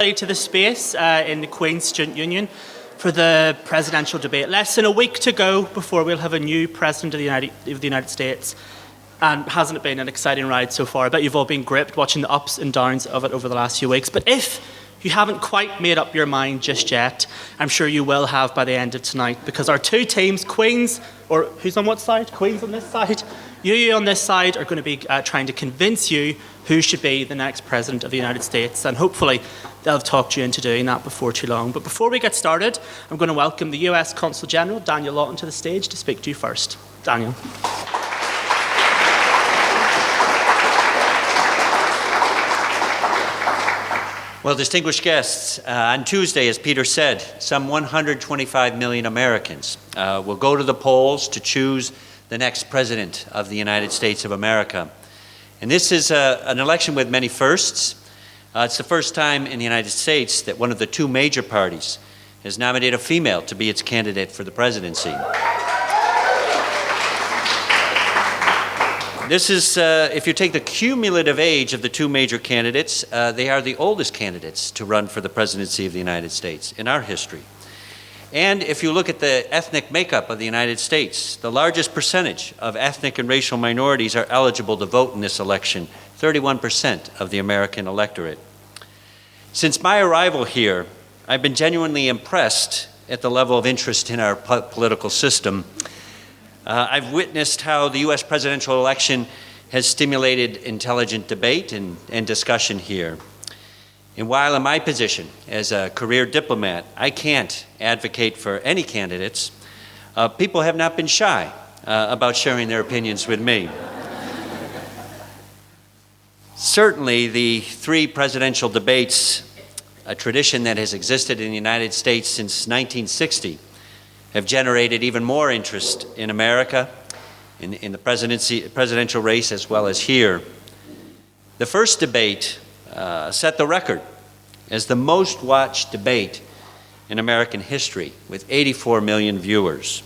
early to the space in the Queen's Student Union for the presidential debate. Less than a week to go before we'll have a new president of the United States. And hasn't it been an exciting ride so far? I bet you've all been gripped watching the ups and downs of it over the last few weeks. But if you haven't quite made up your mind just yet, I'm sure you will have by the end of tonight, because our two teams, Queens, or who's on what side? Queens on this side, you on this side, are going to be trying to convince you who should be the next president of the United States, and hopefully they'll have talked you into doing that before too long. But before we get started, I'm going to welcome the US Consul General, Daniel Lawton, to the stage to speak to you first. Daniel. Well, distinguished guests, on Tuesday, as Peter said, some 125 million Americans will go to the polls to choose the next president of the United States of America. And this is an election with many firsts. It's the first time in the United States that one of the two major parties has nominated a female to be its candidate for the presidency. This is, if you take the cumulative age of the two major candidates, they are the oldest candidates to run for the presidency of the United States in our history. And if you look at the ethnic makeup of the United States, the largest percentage of ethnic and racial minorities are eligible to vote in this election, 31% of the American electorate. Since my arrival here, I've been genuinely impressed at the level of interest in our political system. I've witnessed how the U.S. presidential election has stimulated intelligent debate and discussion here. And while in my position as a career diplomat, I can't advocate for any candidates, people have not been shy about sharing their opinions with me. Certainly, the three presidential debates, a tradition that has existed in the United States since 1960, have generated even more interest in America, in the presidential race as well as here. The first debate set the record as the most watched debate in American history, with 84 million viewers.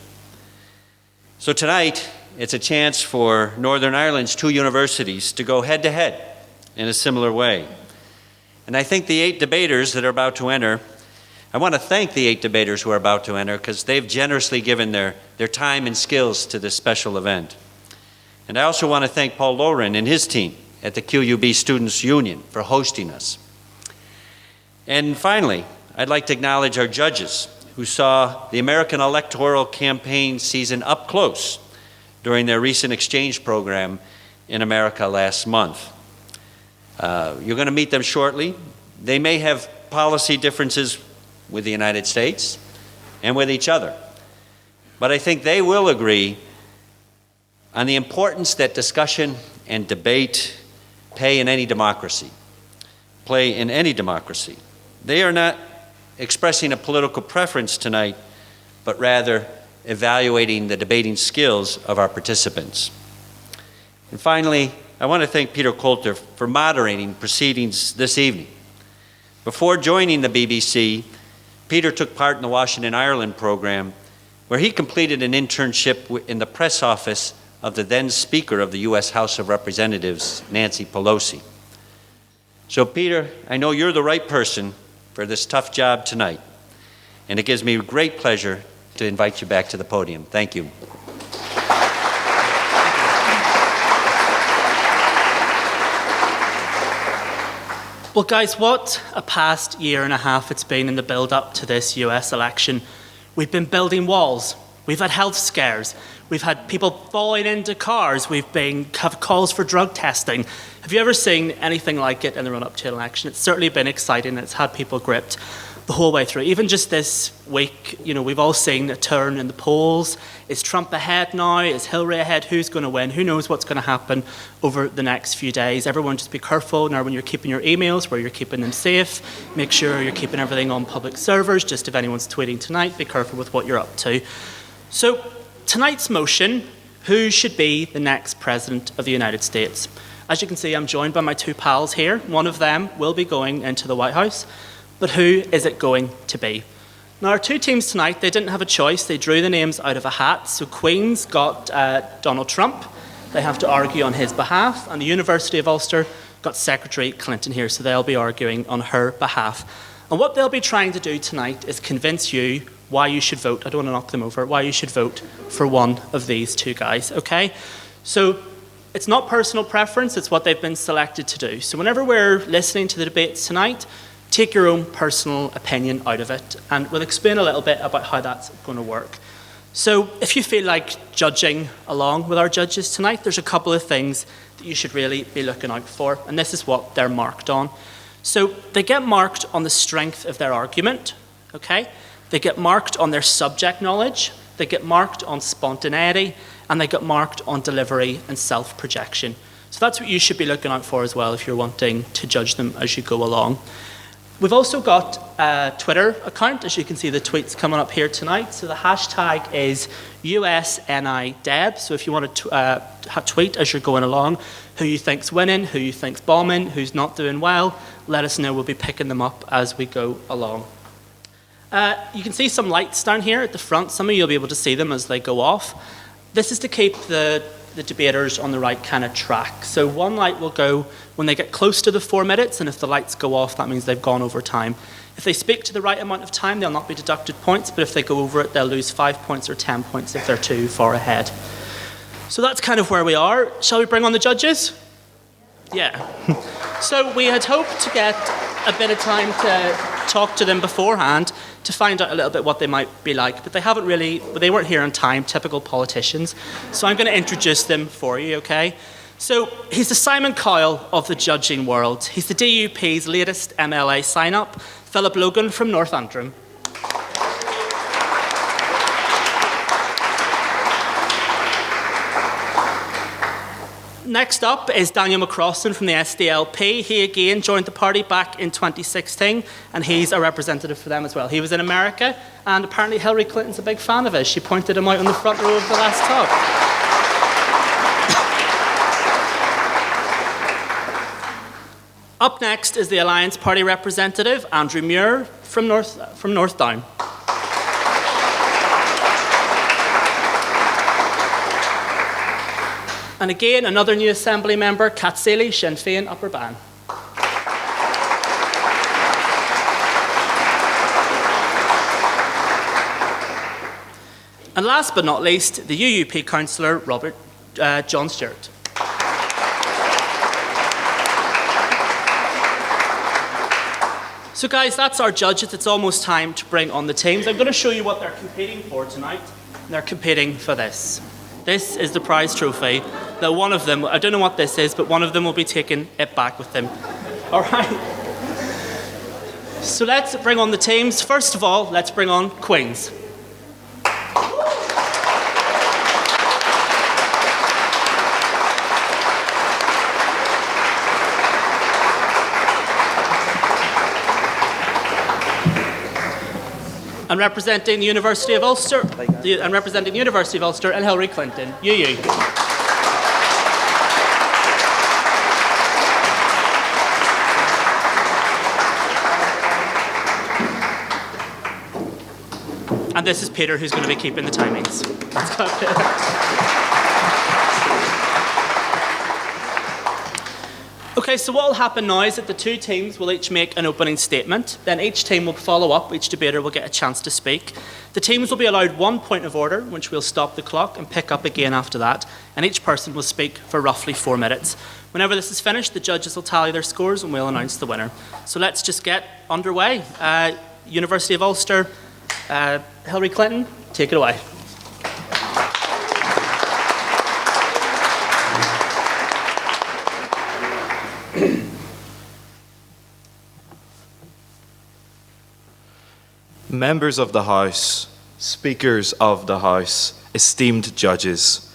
So tonight, it's a chance for Northern Ireland's two universities to go head-to-head in a similar way. And I think the 8 debaters that are about to enter, I want to thank the 8 debaters who are about to enter, because they've generously given their time and skills to this special event. And I also want to thank Paul Loren and his team at the QUB Students' Union for hosting us. And finally, I'd like to acknowledge our judges who saw the American electoral campaign season up close during their recent exchange program in America last month. You're going to meet them shortly. They may have policy differences with the United States and with each other, but I think they will agree on the importance that discussion and debate play in any democracy. They are not expressing a political preference tonight, but rather evaluating the debating skills of our participants. And finally, I want to thank Peter Coulter for moderating proceedings this evening. Before joining the BBC, Peter took part in the Washington, Ireland program, where he completed an internship in the press office of the then Speaker of the U.S. House of Representatives, Nancy Pelosi. So Peter, I know you're the right person for this tough job tonight, and it gives me great pleasure to invite you back to the podium. Thank you. Well, guys, what a past year and a half it's been in the build-up to this US election. We've been building walls. We've had health scares. We've had people falling into cars. We've have calls for drug testing. Have you ever seen anything like it in the run-up to an election? It's certainly been exciting. It's had people gripped the whole way through. Even just this week, we've all seen a turn in the polls. Is Trump ahead now? Is Hillary ahead? Who's going to win? Who knows what's going to happen over the next few days? Everyone just be careful now when you're keeping your emails, where you're keeping them safe. Make sure you're keeping everything on public servers. Just if anyone's tweeting tonight, be careful with what you're up to. So tonight's motion, who should be the next president of the United States? As you can see, I'm joined by my two pals here. One of them will be going into the White House. But who is it going to be? Now, our two teams tonight, they didn't have a choice. They drew the names out of a hat. So Queen's got Donald Trump. They have to argue on his behalf. And the University of Ulster got Secretary Clinton here, so they'll be arguing on her behalf. And what they'll be trying to do tonight is convince you why you should vote. I don't want to knock them over. Why you should vote for one of these two guys, okay? So it's not personal preference, it's what they've been selected to do. So whenever we're listening to the debates tonight, take your own personal opinion out of it, and we'll explain a little bit about how that's going to work. So if you feel like judging along with our judges tonight, there's a couple of things that you should really be looking out for, and this is what they're marked on. So they get marked on the strength of their argument, okay? They get marked on their subject knowledge, they get marked on spontaneity, and they get marked on delivery and self-projection. So that's what you should be looking out for as well if you're wanting to judge them as you go along. We've also got a Twitter account, as you can see the tweets coming up here tonight. So the hashtag is USNIDeb. So if you want to tweet as you're going along, who you think's winning, who you think's bombing, who's not doing well, let us know. We'll be picking them up as we go along. You can see some lights down here at the front. Some of you will be able to see them as they go off. This is to keep the debaters on the right kind of track. So one light will go when they get close to the 4 minutes, and if the lights go off, that means they've gone over time. If they speak to the right amount of time, they'll not be deducted points, but if they go over it, they'll lose 5 points or 10 points if they're too far ahead. So that's kind of where we are. Shall we bring on the judges? Yeah. So we had hoped to get a bit of time to talk to them beforehand to find out a little bit what they might be like, but they weren't here on time, typical politicians. So I'm going to introduce them for you, okay? So he's the Simon Cowell of the judging world. He's the DUP's latest MLA sign-up, Philip Logan from North Antrim. Next up is Daniel McCrea from the SDLP. He again joined the party back in 2016, and he's a representative for them as well. He was in America, and apparently Hillary Clinton's a big fan of his. She pointed him out on the front row of the last talk. Up next is the Alliance Party representative, Andrew Muir from North Down. And again, another new Assembly member, Kat Sealy, Sinn Féin, Upper Bann. And last but not least, the UUP councillor, John Stewart. So guys, that's our judges. It's almost time to bring on the teams. I'm going to show you what they're competing for tonight. They're competing for this. This is the prize trophy that one of them, I don't know what this is, but one of them will be taking it back with them. All right. So let's bring on the teams. First of all, let's bring on Queens. And representing the University of Ulster, and Hillary Clinton, UU. And this is Peter, who's going to be keeping the timings. Let's go, Peter. Okay, so what will happen now is that the two teams will each make an opening statement. Then each team will follow up. Each debater will get a chance to speak. The teams will be allowed 1 point of order, which will stop the clock and pick up again after that. And each person will speak for roughly 4 minutes. Whenever this is finished, the judges will tally their scores and we'll announce the winner. So let's just get underway. University of Ulster, Hillary Clinton, take it away. Members of the House, Speakers of the House, esteemed judges,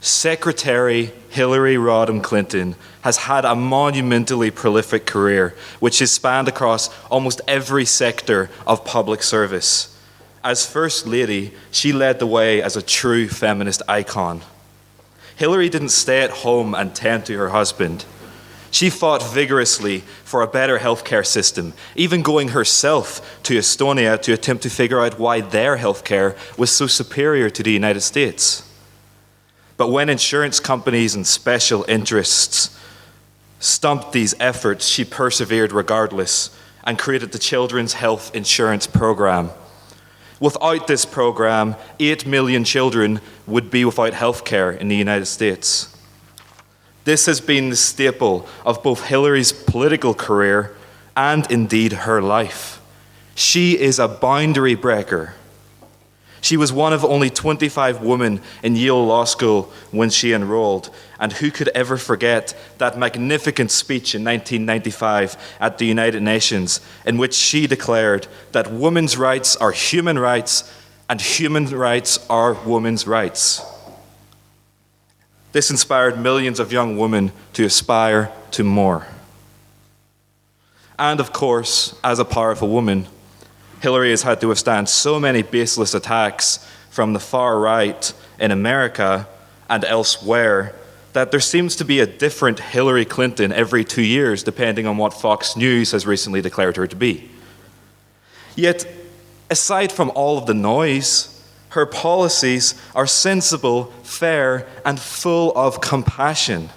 Secretary Hillary Rodham Clinton has had a monumentally prolific career which has spanned across almost every sector of public service. As First Lady, she led the way as a true feminist icon. Hillary didn't stay at home and tend to her husband. She fought vigorously for a better healthcare system, even going herself to Estonia to attempt to figure out why their healthcare was so superior to the United States. But when insurance companies and special interests stumped these efforts, she persevered regardless and created the Children's Health Insurance Program. Without this program, 8 million children would be without health care in the United States. This has been the staple of both Hillary's political career and indeed her life. She is a boundary breaker. She was one of only 25 women in Yale Law School when she enrolled, and who could ever forget that magnificent speech in 1995 at the United Nations in which she declared that women's rights are human rights and human rights are women's rights. This inspired millions of young women to aspire to more. And of course, as a powerful woman, Hillary has had to withstand so many baseless attacks from the far right in America and elsewhere that there seems to be a different Hillary Clinton every 2 years, depending on what Fox News has recently declared her to be. Yet, aside from all of the noise, her policies are sensible, fair, and full of compassion.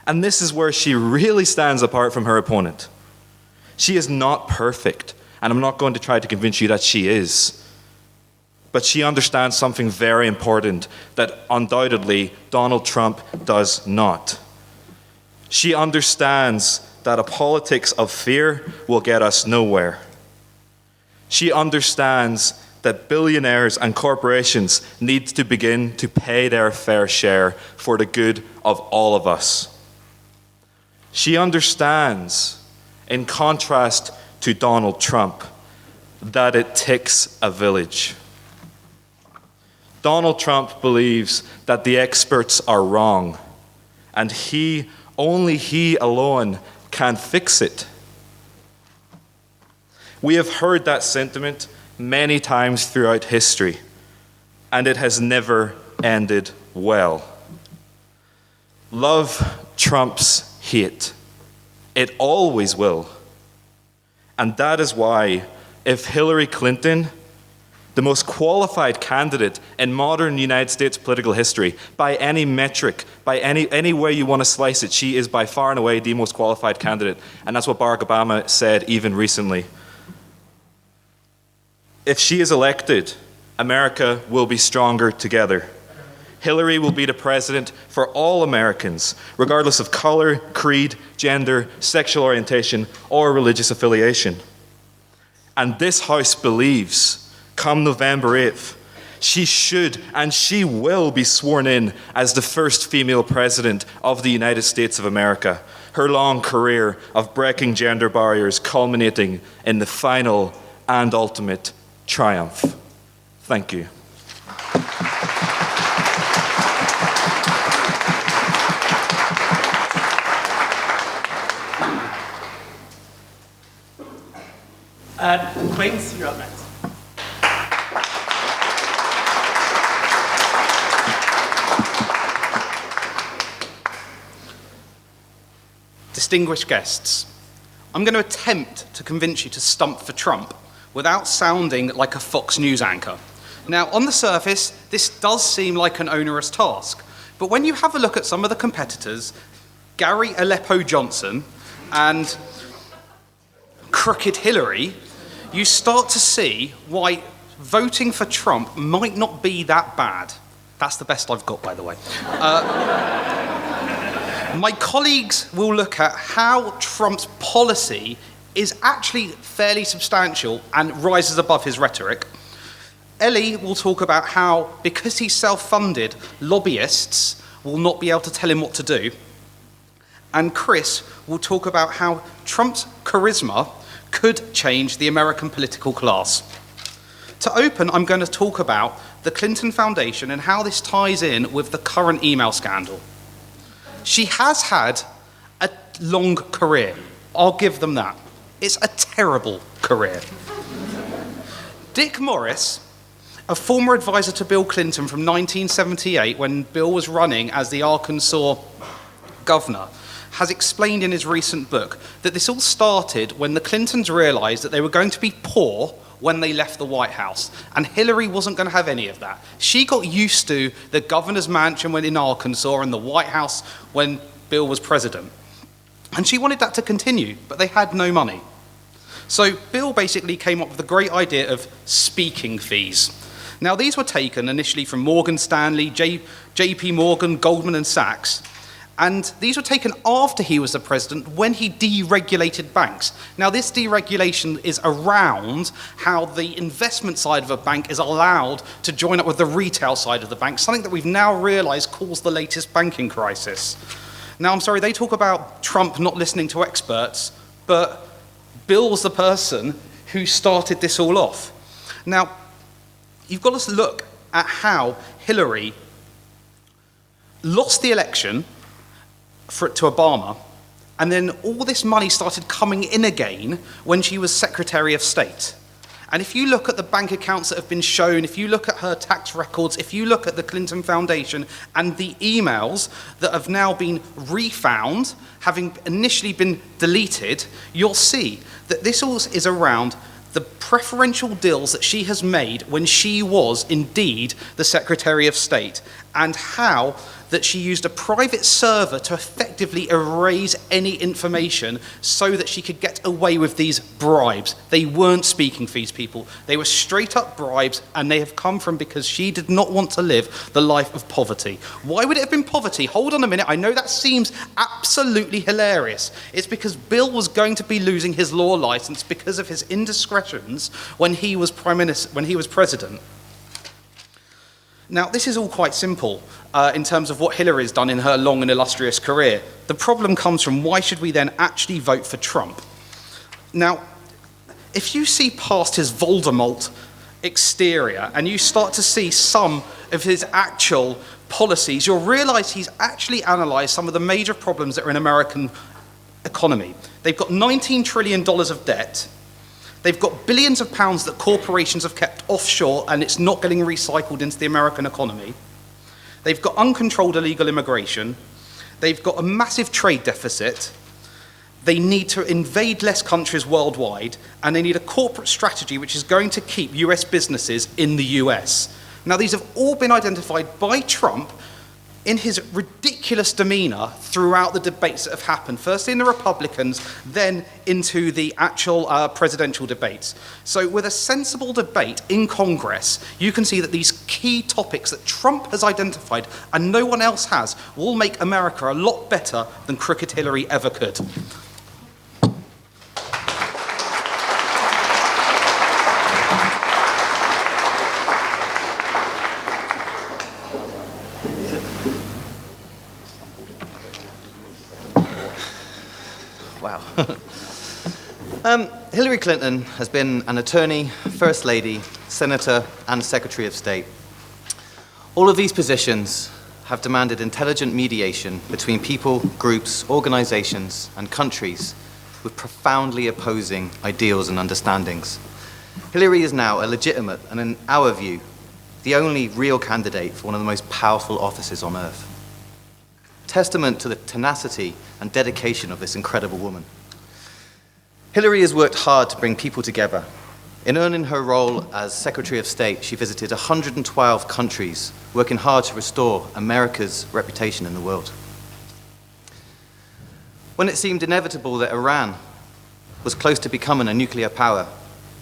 And this is where she really stands apart from her opponent. She is not perfect, and I'm not going to try to convince you that she is. But she understands something very important that undoubtedly Donald Trump does not. She understands that a politics of fear will get us nowhere. She understands that billionaires and corporations need to begin to pay their fair share for the good of all of us. She understands, in contrast to Donald Trump, that it takes a village. Donald Trump believes that the experts are wrong, and only he alone can fix it. We have heard that sentiment many times throughout history, and it has never ended well. Love trumps hate. It always will. And that is why, if Hillary Clinton, the most qualified candidate in modern United States political history, by any metric, by any way you want to slice it, she is by far and away the most qualified candidate. And that's what Barack Obama said even recently. If she is elected, America will be stronger together. Hillary will be the president for all Americans, regardless of color, creed, gender, sexual orientation, or religious affiliation. And this House believes, come November 8th, she should and she will be sworn in as the first female president of the United States of America, her long career of breaking gender barriers culminating in the final and ultimate triumph. Thank you. Queens, you're up next. Distinguished guests, I'm going to attempt to convince you to stump for Trump without sounding like a Fox News anchor. Now, on the surface, this does seem like an onerous task, but when you have a look at some of the competitors, Gary Aleppo Johnson and Crooked Hillary, you start to see why voting for Trump might not be that bad. That's the best I've got, by the way. My colleagues will look at how Trump's policy is actually fairly substantial and rises above his rhetoric. Ellie will talk about how, because he's self-funded, lobbyists will not be able to tell him what to do. And Chris will talk about how Trump's charisma could change the American political class. To open, I'm going to talk about the Clinton Foundation and how this ties in with the current email scandal. She has had a long career. I'll give them that. It's a terrible career. Dick Morris, a former advisor to Bill Clinton from 1978 when Bill was running as the Arkansas governor, has explained in his recent book that this all started when the Clintons realized that they were going to be poor when they left the White House, and Hillary wasn't going to have any of that. She got used to the governor's mansion when in Arkansas and the White House when Bill was president. And she wanted that to continue, but they had no money. So Bill basically came up with the great idea of speaking fees. Now, these were taken initially from Morgan Stanley, JP Morgan, Goldman and Sachs, and these were taken after he was the president when he deregulated banks. Now, this deregulation is around how the investment side of a bank is allowed to join up with the retail side of the bank, something that we've now realised caused the latest banking crisis. Now, I'm sorry, they talk about Trump not listening to experts, but Bill was the person who started this all off. Now, you've got to look at how Hillary lost the election to Obama, and then all this money started coming in again when she was Secretary of State. And if you look at the bank accounts that have been shown, if you look at her tax records, if you look at the Clinton Foundation and the emails that have now been refound, having initially been deleted, you'll see that this all is around the preferential deals that she has made when she was indeed the Secretary of State, and how that she used a private server to effectively erase any information so that she could get away with these bribes. They weren't speaking fees, people. They were straight up bribes, and they have come from because she did not want to live the life of poverty. Why would it have been poverty? Hold on a minute. I know that seems absolutely hilarious. It's because Bill was going to be losing his law license because of his indiscretions when he was president. Now, this is all quite simple in terms of what Hillary's done in her long and illustrious career. The problem comes from why should we then actually vote for Trump? Now, if you see past his Voldemort exterior and you start to see some of his actual policies, you'll realise he's actually analysed some of the major problems that are in American economy. They've got $19 trillion of debt. They've got billions of pounds that corporations have kept offshore, and it's not getting recycled into the American economy. They've got uncontrolled illegal immigration. They've got a massive trade deficit. They need to invade less countries worldwide, and they need a corporate strategy which is going to keep US businesses in the US. Now, these have all been identified by Trump in his ridiculous demeanour throughout the debates that have happened, firstly in the Republicans, then into the actual presidential debates. So with a sensible debate in Congress, you can see that these key topics that Trump has identified and no one else has will make America a lot better than Crooked Hillary ever could. Wow. Hillary Clinton has been an attorney, first lady, senator, and secretary of state. All of these positions have demanded intelligent mediation between people, groups, organizations, and countries with profoundly opposing ideals and understandings. Hillary is now a legitimate and, in our view, the only real candidate for one of the most powerful offices on earth. Testament to the tenacity and dedication of this incredible woman. Hillary has worked hard to bring people together. In earning her role as Secretary of State, she visited 112 countries, working hard to restore America's reputation in the world. When it seemed inevitable that Iran was close to becoming a nuclear power,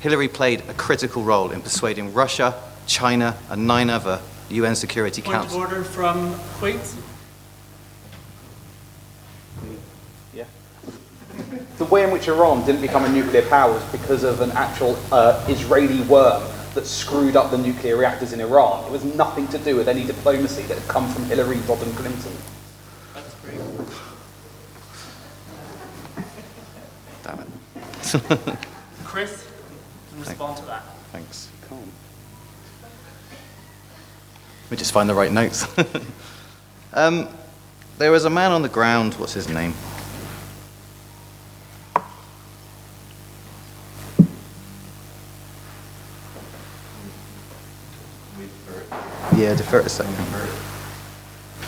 Hillary played a critical role in persuading Russia, China, and 9 other UN Security Council. Point of order from Queen. The way in which Iran didn't become a nuclear power was because of an actual Israeli worm that screwed up the nuclear reactors in Iran. It was nothing to do with any diplomacy that had come from Hillary Rodham Clinton. That's great. Damn it. Chris, can respond to that. Thanks. Let me just find the right notes. There was a man on the ground, what's his name? Yeah, defer it a second.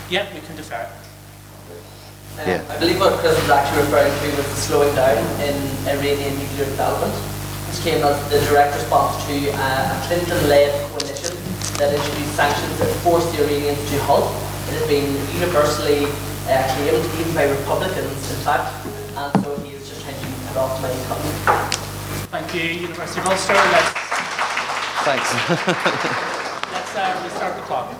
Yeah, we can defer. Yeah. I believe what Chris was actually referring to was the slowing down in Iranian nuclear development. This came as the direct response to a Clinton-led coalition that introduced sanctions that forced the Iranians to halt. It has been universally claimed, even by Republicans, in fact, and so he is just trying to put off many comments. Thank you, University of Ulster. Let's restart the clock.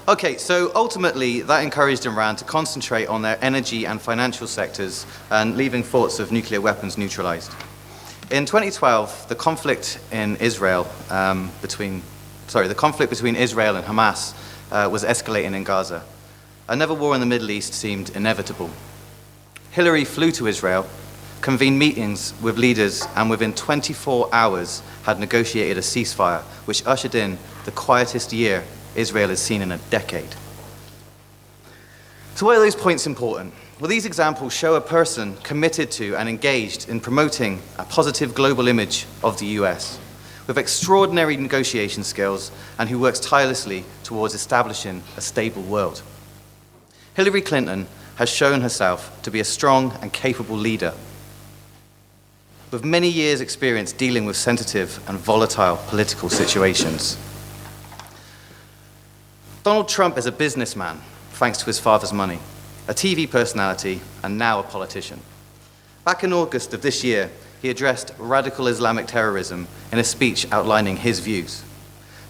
Okay, so ultimately that encouraged Iran to concentrate on their energy and financial sectors and leaving thoughts of nuclear weapons neutralized. In 2012, the conflict between Israel and Hamas was escalating in Gaza. Another war in the Middle East seemed inevitable. Hillary flew to Israel, convened meetings with leaders, and within 24 hours had negotiated a ceasefire, which ushered in the quietest year Israel has seen in a decade. So why are those points important? Well, these examples show a person committed to and engaged in promoting a positive global image of the US, with extraordinary negotiation skills and who works tirelessly towards establishing a stable world. Hillary Clinton has shown herself to be a strong and capable leader, with many years' experience dealing with sensitive and volatile political situations. Donald Trump is a businessman, thanks to his father's money, a TV personality, and now a politician. Back in August of this year, he addressed radical Islamic terrorism in a speech outlining his views.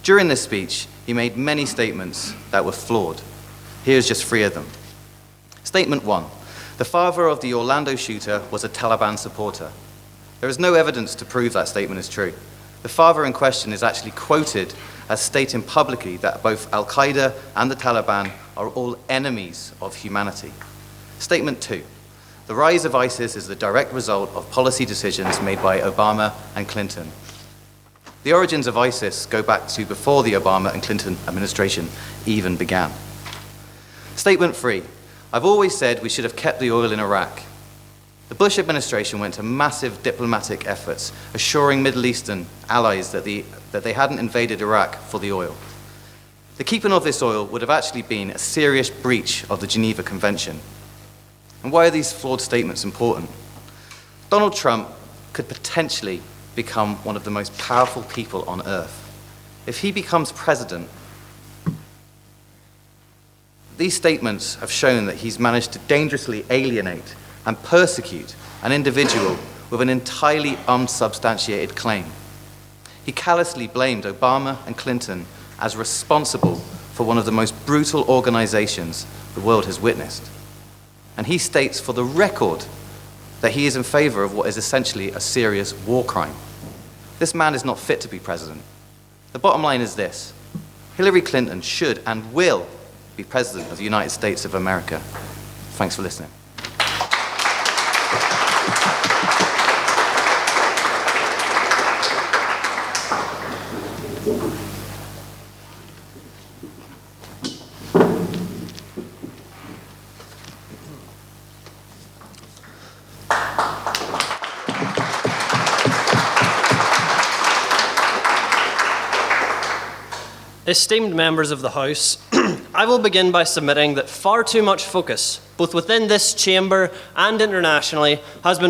During this speech, he made many statements that were flawed. Here's just 3 of them. Statement 1. The father of the Orlando shooter was a Taliban supporter. There is no evidence to prove that statement is true. The father in question is actually quoted as stating publicly that both Al-Qaeda and the Taliban are all enemies of humanity. Statement 2. The rise of ISIS is the direct result of policy decisions made by Obama and Clinton. The origins of ISIS go back to before the Obama and Clinton administration even began. Statement 3. I've always said we should have kept the oil in Iraq. The Bush administration went to massive diplomatic efforts, assuring Middle Eastern allies that they hadn't invaded Iraq for the oil. The keeping of this oil would have actually been a serious breach of the Geneva Convention. And why are these flawed statements important? Donald Trump could potentially become one of the most powerful people on earth. If he becomes president, these statements have shown that he's managed to dangerously alienate and persecute an individual with an entirely unsubstantiated claim. He callously blamed Obama and Clinton as responsible for one of the most brutal organizations the world has witnessed. And he states for the record that he is in favor of what is essentially a serious war crime. This man is not fit to be president. The bottom line is this: Hillary Clinton should and will be president of the United States of America. Thanks for listening. Esteemed members of the House, I will begin by submitting that far too much focus, both within this chamber and internationally, has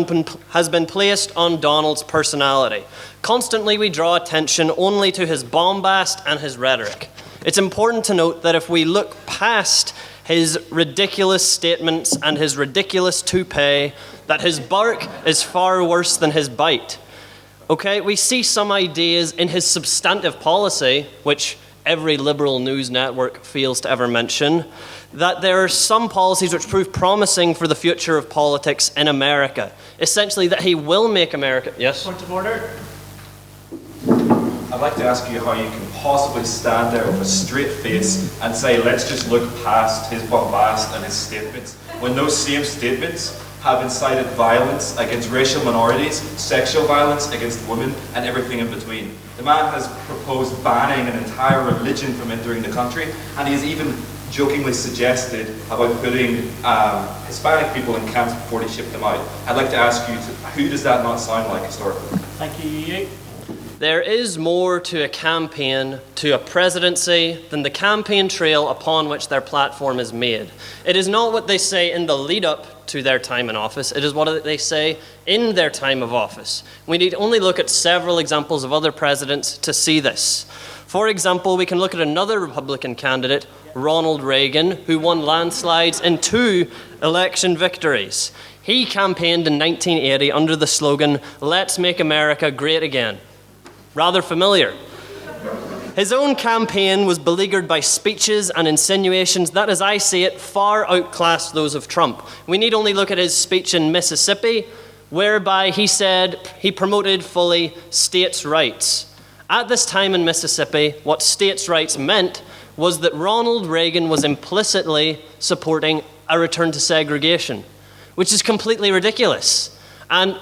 been placed on Donald's personality. Constantly we draw attention only to his bombast and his rhetoric. It's important to note that if we look past his ridiculous statements and his ridiculous toupee, that his bark is far worse than his bite. Okay, we see some ideas in his substantive policy, which every liberal news network fails to ever mention, that there are some policies which prove promising for the future of politics in America. Essentially, that he will make America... Yes? Point of order. I'd like to ask you how you can possibly stand there with a straight face and say, let's just look past his bombast and his statements, when those same statements have incited violence against racial minorities, sexual violence against women, and everything in between. The man has proposed banning an entire religion from entering the country, and he has even jokingly suggested about putting Hispanic people in camps before they ship them out. I'd like to ask you, who does that not sound like historically? Thank you. There is more to a campaign, to a presidency, than the campaign trail upon which their platform is made. It is not what they say in the lead-up to their time in office. It is what they say in their time of office. We need only look at several examples of other presidents to see this. For example, we can look at another Republican candidate, Ronald Reagan, who won landslides in 2 election victories. He campaigned in 1980 under the slogan, "Let's make America great again." Rather familiar. His own campaign was beleaguered by speeches and insinuations that, as I see it, far outclassed those of Trump. We need only look at his speech in Mississippi, whereby he said he promoted fully states' rights. At this time in Mississippi, what states' rights meant was that Ronald Reagan was implicitly supporting a return to segregation, which is completely ridiculous. And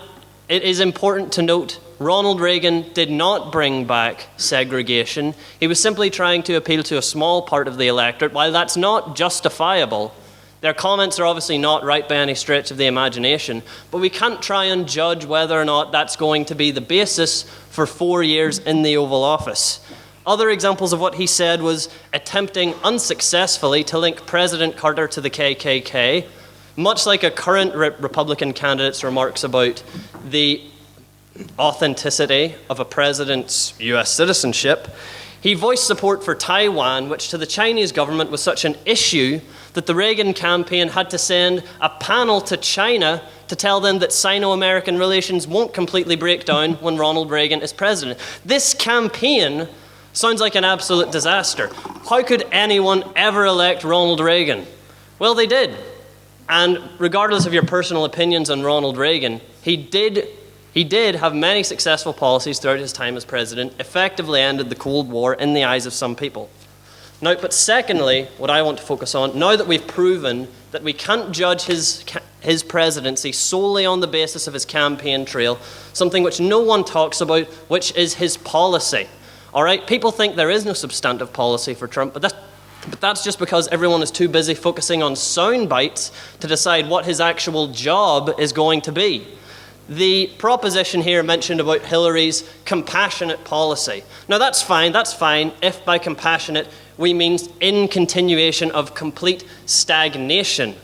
it is important to note Ronald Reagan did not bring back segregation. He was simply trying to appeal to a small part of the electorate. While that's not justifiable, their comments are obviously not right by any stretch of the imagination, but we can't try and judge whether or not that's going to be the basis for 4 years in the Oval Office. Other examples of what he said was attempting unsuccessfully to link President Carter to the KKK, much like a current Republican candidate's remarks about the authenticity of a president's US citizenship. He voiced support for Taiwan, which to the Chinese government was such an issue that the Reagan campaign had to send a panel to China to tell them that Sino-American relations won't completely break down when Ronald Reagan is president. This campaign sounds like an absolute disaster. How could anyone ever elect Ronald Reagan? Well, they did. And regardless of your personal opinions on Ronald Reagan, he did have many successful policies throughout his time as president, effectively ended the Cold War in the eyes of some people. Now, but secondly, what I want to focus on, now that we've proven that we can't judge his presidency solely on the basis of his campaign trail, something which no one talks about, which is his policy. All right, people think there is no substantive policy for Trump, but that's just because everyone is too busy focusing on sound bites to decide what his actual job is going to be. The proposition here mentioned about Hillary's compassionate policy. Now that's fine if by compassionate we mean in continuation of complete stagnation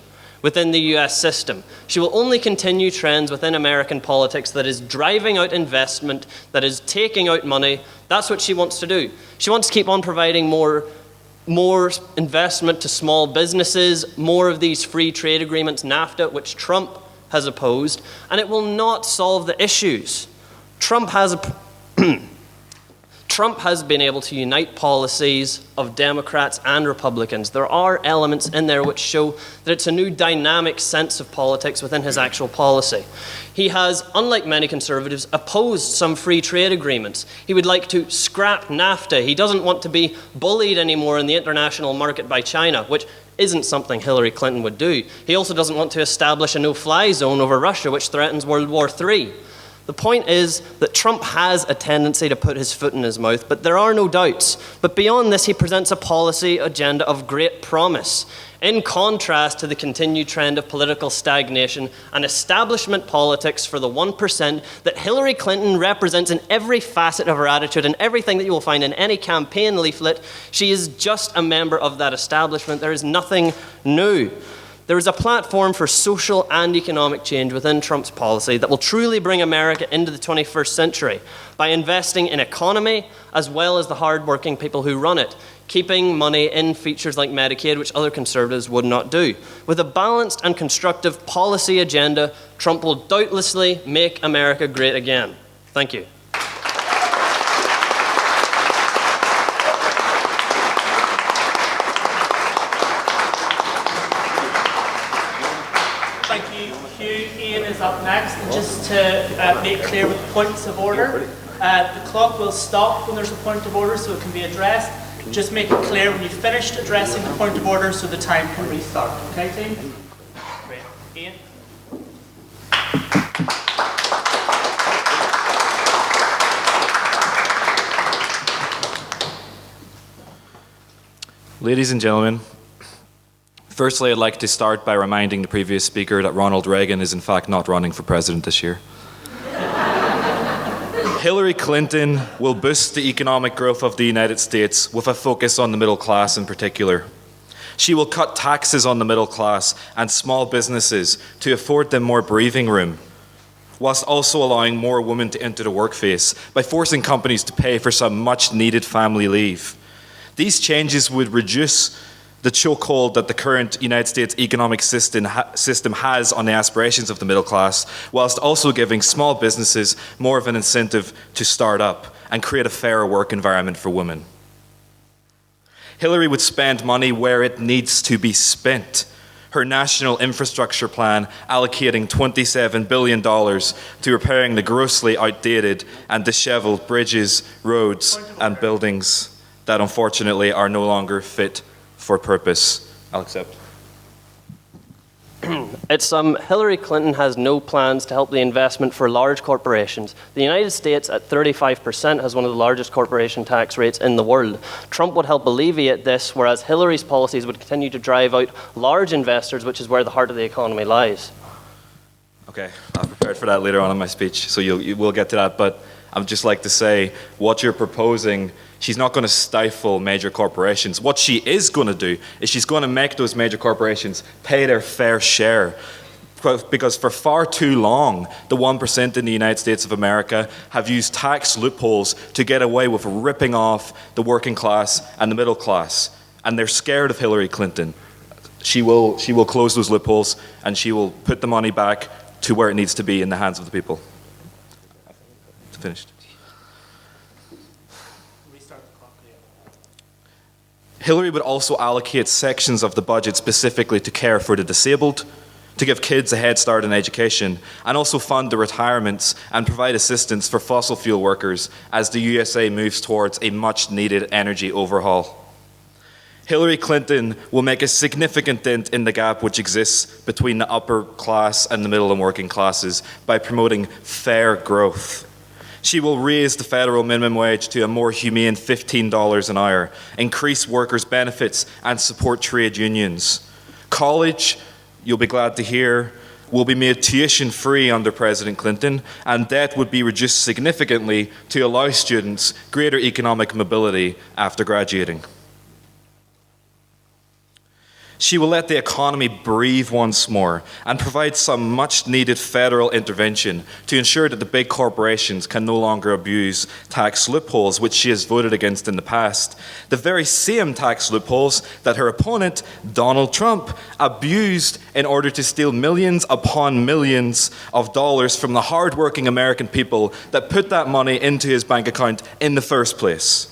within the US system. She will only continue trends within American politics that is driving out investment, that is taking out money. That's what she wants to do. She wants to keep on providing more investment to small businesses, more of these free trade agreements, NAFTA, which Trump has opposed, and it will not solve the issues. Trump has been able to unite policies of Democrats and Republicans. There are elements in there which show that it's a new dynamic sense of politics within his actual policy. He has, unlike many conservatives, opposed some free trade agreements. He would like to scrap NAFTA. He doesn't want to be bullied anymore in the international market by China, which isn't something Hillary Clinton would do. He also doesn't want to establish a no-fly zone over Russia, which threatens World War III. The point is that Trump has a tendency to put his foot in his mouth, but there are no doubts. But beyond this, he presents a policy agenda of great promise, in contrast to the continued trend of political stagnation and establishment politics for the 1% that Hillary Clinton represents in every facet of her attitude and everything that you will find in any campaign leaflet. She is just a member of that establishment. There is nothing new. There is a platform for social and economic change within Trump's policy that will truly bring America into the 21st century by investing in economy as well as the hard-working people who run it, keeping money in features like Medicaid, which other conservatives would not do. With a balanced and constructive policy agenda, Trump will doubtlessly make America great again. Thank you. Up next, and just to make clear with points of order, the clock will stop when there's a point of order so it can be addressed. Just make it clear when you've finished addressing the point of order so the time can restart. Okay, team? Great. Ian? Ladies and gentlemen, firstly, I'd like to start by reminding the previous speaker that Ronald Reagan is in fact not running for president this year. Hillary Clinton will boost the economic growth of the United States with a focus on the middle class in particular. She will cut taxes on the middle class and small businesses to afford them more breathing room, whilst also allowing more women to enter the workforce by forcing companies to pay for some much needed family leave. These changes would reduce the chokehold that the current United States economic system has on the aspirations of the middle class, whilst also giving small businesses more of an incentive to start up and create a fairer work environment for women. Hillary would spend money where it needs to be spent. Her national infrastructure plan allocating $27 billion to repairing the grossly outdated and disheveled bridges, roads, and buildings that unfortunately are no longer fit for purpose. I'll accept. Hillary Clinton has no plans to help the investment for large corporations. The United States, at 35%, has one of the largest corporation tax rates in the world. Trump would help alleviate this, whereas Hillary's policies would continue to drive out large investors, which is where the heart of the economy lies. Okay, I've prepared for that later on in my speech, so you will get to that, but I'd just like to say, what you're proposing, she's not going to stifle major corporations. What she is going to do is she's going to make those major corporations pay their fair share. Because for far too long, the 1% in the United States of America have used tax loopholes to get away with ripping off the working class and the middle class. And they're scared of Hillary Clinton. She will close those loopholes and she will put the money back to where it needs to be, in the hands of the people. Finished. Hillary would also allocate sections of the budget specifically to care for the disabled, to give kids a head start in education, and also fund the retirements and provide assistance for fossil fuel workers as the USA moves towards a much needed energy overhaul. Hillary Clinton will make a significant dent in the gap which exists between the upper class and the middle and working classes by promoting fair growth. She will raise the federal minimum wage to a more humane $15 an hour, increase workers' benefits, and support trade unions. College, you'll be glad to hear, will be made tuition-free under President Clinton, and debt would be reduced significantly to allow students greater economic mobility after graduating. She will let the economy breathe once more and provide some much-needed federal intervention to ensure that the big corporations can no longer abuse tax loopholes, which she has voted against in the past. The very same tax loopholes that her opponent, Donald Trump, abused in order to steal millions upon millions of dollars from the hard-working American people that put that money into his bank account in the first place.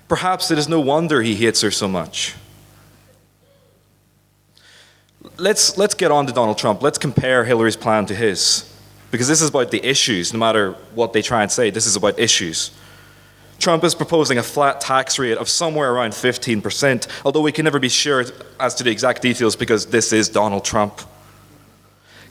Perhaps it is no wonder he hates her so much. Let's get on to Donald Trump. Let's compare Hillary's plan to his. Because this is about the issues, no matter what they try and say, this is about issues. Trump is proposing a flat tax rate of somewhere around 15%, although we can never be sure as to the exact details because this is Donald Trump.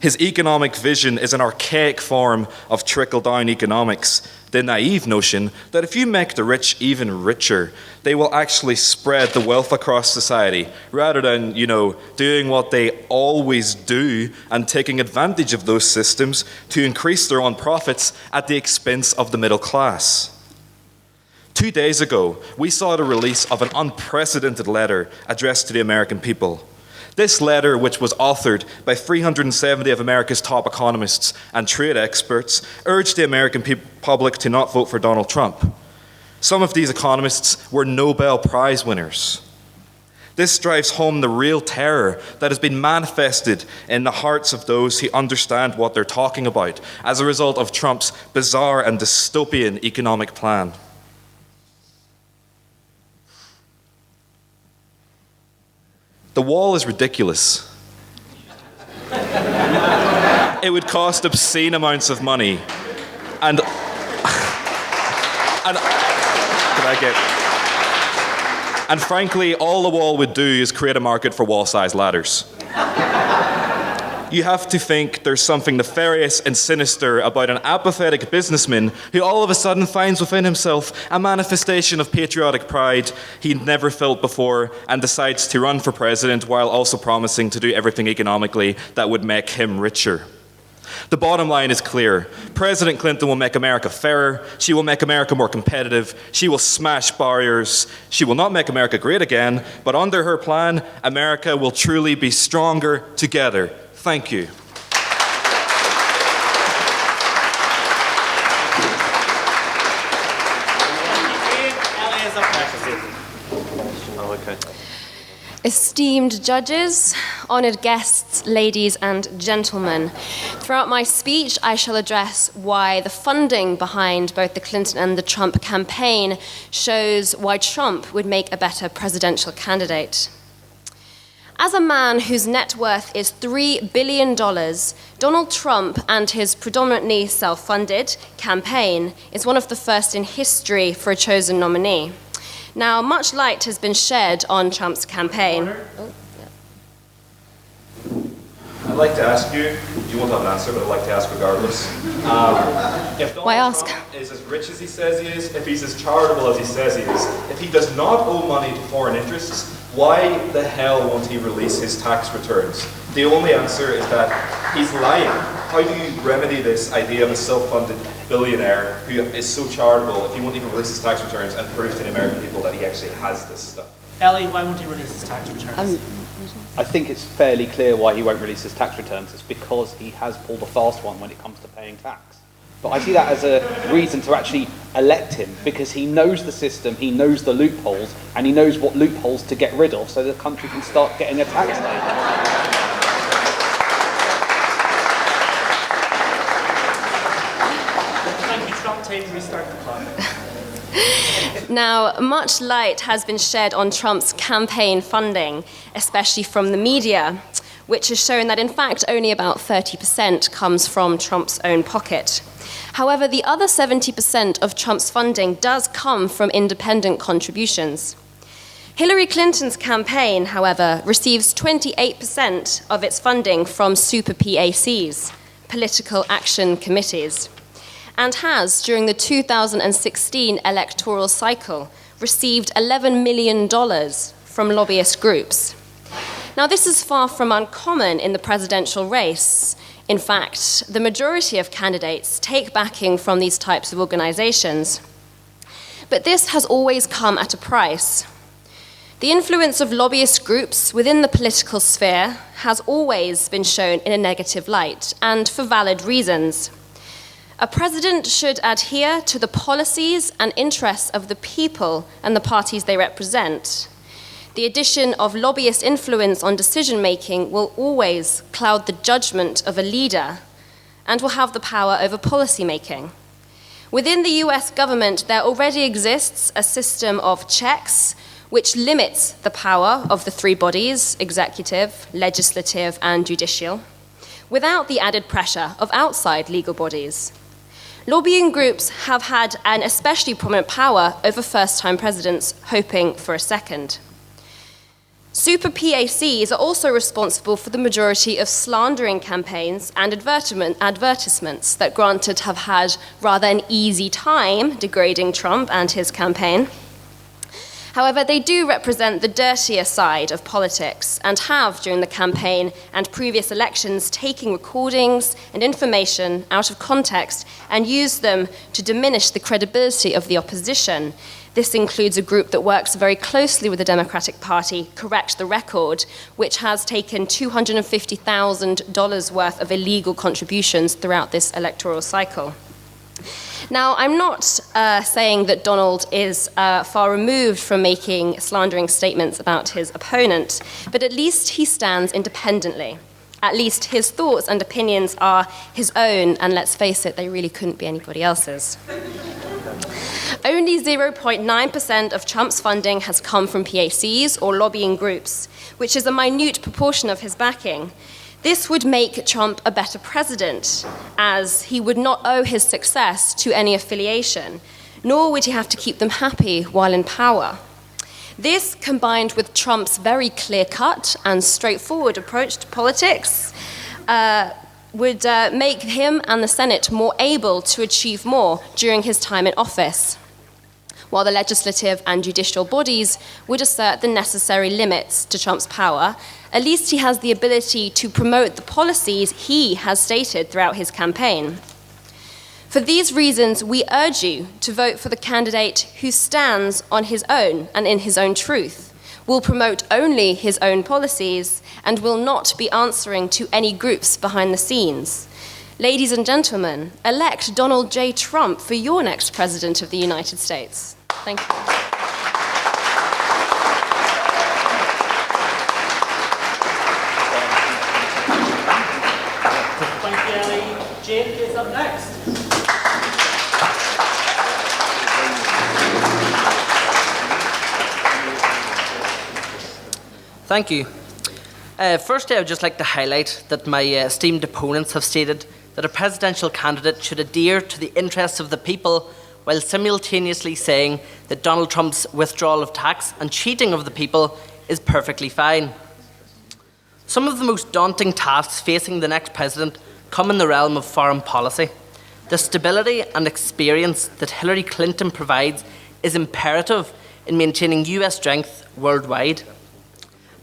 His economic vision is an archaic form of trickle-down economics, the naive notion that if you make the rich even richer, they will actually spread the wealth across society, rather than, doing what they always do and taking advantage of those systems to increase their own profits at the expense of the middle class. 2 days ago, we saw the release of an unprecedented letter addressed to the American people. This letter, which was authored by 370 of America's top economists and trade experts, urged the American public to not vote for Donald Trump. Some of these economists were Nobel Prize winners. This drives home the real terror that has been manifested in the hearts of those who understand what they're talking about as a result of Trump's bizarre and dystopian economic plan. The wall is ridiculous. It would cost obscene amounts of money. And frankly, all the wall would do is create a market for wall-sized ladders. You have to think there's something nefarious and sinister about an apathetic businessman who all of a sudden finds within himself a manifestation of patriotic pride he'd never felt before and decides to run for president while also promising to do everything economically that would make him richer. The bottom line is clear. President Clinton will make America fairer. She will make America more competitive. She will smash barriers. She will not make America great again, but under her plan, America will truly be stronger together. Thank you. Oh, okay. Esteemed judges, honoured guests, ladies and gentlemen, throughout my speech I shall address why the funding behind both the Clinton and the Trump campaign shows why Trump would make a better presidential candidate. As a man whose net worth is $3 billion, Donald Trump and his predominantly self-funded campaign is one of the first in history for a chosen nominee. Now, much light has been shed on Trump's campaign. I'd like to ask you, you won't have an answer, but I'd like to ask regardless. If Donald Trump is as rich as he says he is, if he's as charitable as he says he is, if he does not owe money to foreign interests, why the hell won't he release his tax returns? The only answer is that he's lying. How do you remedy this idea of a self-funded billionaire who is so charitable if he won't even release his tax returns and prove to the American people that he actually has this stuff? Ellie, why won't he release his tax returns? I think it's fairly clear why he won't release his tax returns. It's because he has pulled a fast one when it comes to paying tax. But I see that as a reason to actually elect him, because he knows the system, he knows the loopholes, and he knows what loopholes to get rid of so the country can start getting a tax levy. Thank you, Trump team. Restart the clock. Now, much light has been shed on Trump's campaign funding, especially from the media, which has shown that in fact only about 30% comes from Trump's own pocket. However, the other 70% of Trump's funding does come from independent contributions. Hillary Clinton's campaign, however, receives 28% of its funding from super PACs, political action committees, and has, during the 2016 electoral cycle, received $11 million from lobbyist groups. Now, this is far from uncommon in the presidential race. In fact, the majority of candidates take backing from these types of organizations. But this has always come at a price. The influence of lobbyist groups within the political sphere has always been shown in a negative light, and for valid reasons. A president should adhere to the policies and interests of the people and the parties they represent. The addition of lobbyist influence on decision-making will always cloud the judgment of a leader and will have the power over policy-making. Within the US government, there already exists a system of checks which limits the power of the three bodies, executive, legislative, and judicial, without the added pressure of outside legal bodies. Lobbying groups have had an especially prominent power over first-time presidents hoping for a second. Super PACs are also responsible for the majority of slandering campaigns and advertisements that, granted, have had rather an easy time degrading Trump and his campaign. However, they do represent the dirtier side of politics and have, during the campaign and previous elections, taken recordings and information out of context and used them to diminish the credibility of the opposition. This includes a group that works very closely with the Democratic Party, Correct the Record, which has taken $250,000 worth of illegal contributions throughout this electoral cycle. Now, I'm not saying that Donald is far removed from making slandering statements about his opponent, but at least he stands independently. At least his thoughts and opinions are his own, and let's face it, they really couldn't be anybody else's. Only 0.9% of Trump's funding has come from PACs or lobbying groups, which is a minute proportion of his backing. This would make Trump a better president, as he would not owe his success to any affiliation, nor would he have to keep them happy while in power. This, combined with Trump's very clear-cut and straightforward approach to politics, would make him and the Senate more able to achieve more during his time in office, while the legislative and judicial bodies would assert the necessary limits to Trump's power. At least he has the ability to promote the policies he has stated throughout his campaign. For these reasons, we urge you to vote for the candidate who stands on his own and in his own truth, will promote only his own policies, and will not be answering to any groups behind the scenes. Ladies and gentlemen, elect Donald J. Trump for your next President of the United States. Thank you. Thank you. Firstly, I would just like to highlight that my esteemed opponents have stated that a presidential candidate should adhere to the interests of the people while simultaneously saying that Donald Trump's withdrawal of tax and cheating of the people is perfectly fine. Some of the most daunting tasks facing the next president come in the realm of foreign policy. The stability and experience that Hillary Clinton provides is imperative in maintaining US strength worldwide.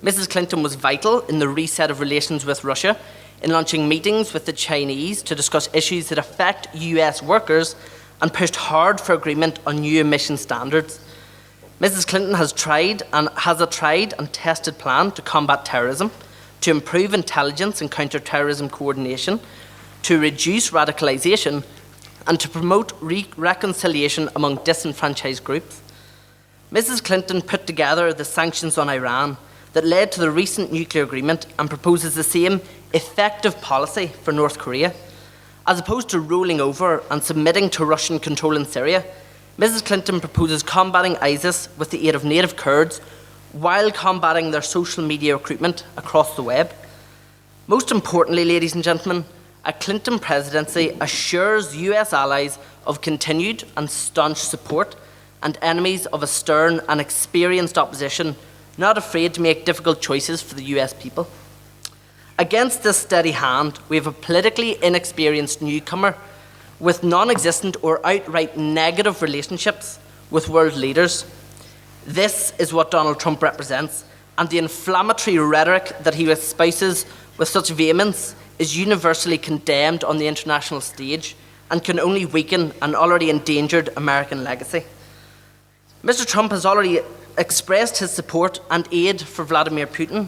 Mrs. Clinton was vital in the reset of relations with Russia, in launching meetings with the Chinese to discuss issues that affect US workers, and pushed hard for agreement on new emission standards. Mrs. Clinton has a tried and tested plan to combat terrorism, to improve intelligence and counter-terrorism coordination, to reduce radicalisation, and to promote reconciliation among disenfranchised groups. Mrs. Clinton put together the sanctions on Iran that led to the recent nuclear agreement and proposes the same effective policy for North Korea. As opposed to rolling over and submitting to Russian control in Syria, Mrs. Clinton proposes combating ISIS with the aid of native Kurds while combating their social media recruitment across the web. Most importantly, ladies and gentlemen, a Clinton presidency assures US allies of continued and staunch support and enemies of a stern and experienced opposition not afraid to make difficult choices for the US people. Against this steady hand, we have a politically inexperienced newcomer with non-existent or outright negative relationships with world leaders. This is what Donald Trump represents, and the inflammatory rhetoric that he espouses with such vehemence is universally condemned on the international stage and can only weaken an already endangered American legacy. Mr. Trump has already expressed his support and aid for Vladimir Putin.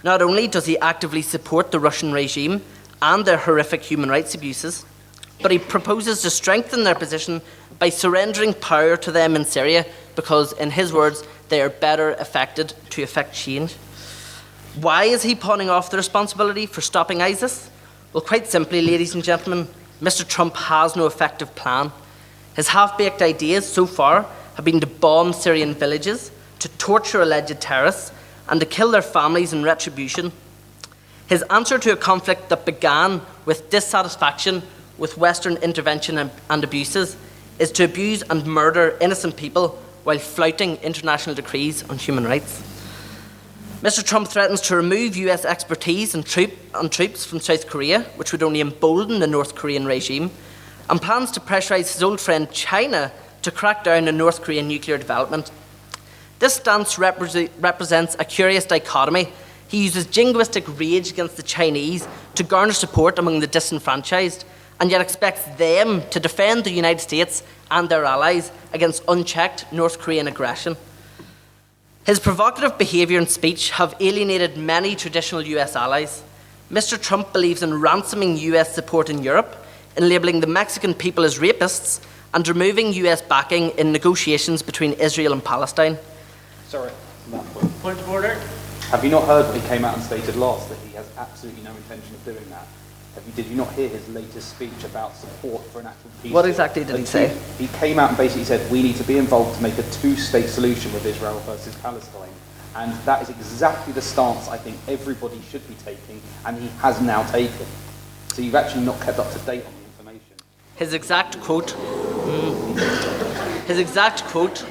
Not only does he actively support the Russian regime and their horrific human rights abuses, but he proposes to strengthen their position by surrendering power to them in Syria because, in his words, they are better affected to effect change. Why is he pawning off the responsibility for stopping ISIS? Well, quite simply, ladies and gentlemen, Mr. Trump has no effective plan. His half-baked ideas so far have been to bomb Syrian villages, to torture alleged terrorists, and to kill their families in retribution. His answer to a conflict that began with dissatisfaction with Western intervention and abuses is to abuse and murder innocent people while flouting international decrees on human rights. Mr. Trump threatens to remove US expertise and troops from South Korea, which would only embolden the North Korean regime, and plans to pressurise his old friend China to crack down on North Korean nuclear development. This stance represents a curious dichotomy. He uses jingoistic rage against the Chinese to garner support among the disenfranchised, and yet expects them to defend the United States and their allies against unchecked North Korean aggression. His provocative behaviour and speech have alienated many traditional US allies. Mr. Trump believes in ransoming US support in Europe, in labelling the Mexican people as rapists, and removing US backing in negotiations between Israel and Palestine. Sorry, on that point. Point of order. Have you not heard what he came out and stated last, that he has absolutely no intention of doing that? Did you not hear his latest speech about support for an actual peace? What exactly did he say? He came out and basically said, we need to be involved to make a two-state solution with Israel versus Palestine. And that is exactly the stance I think everybody should be taking, and he has now taken. So you've actually not kept up to date on the information. His exact quote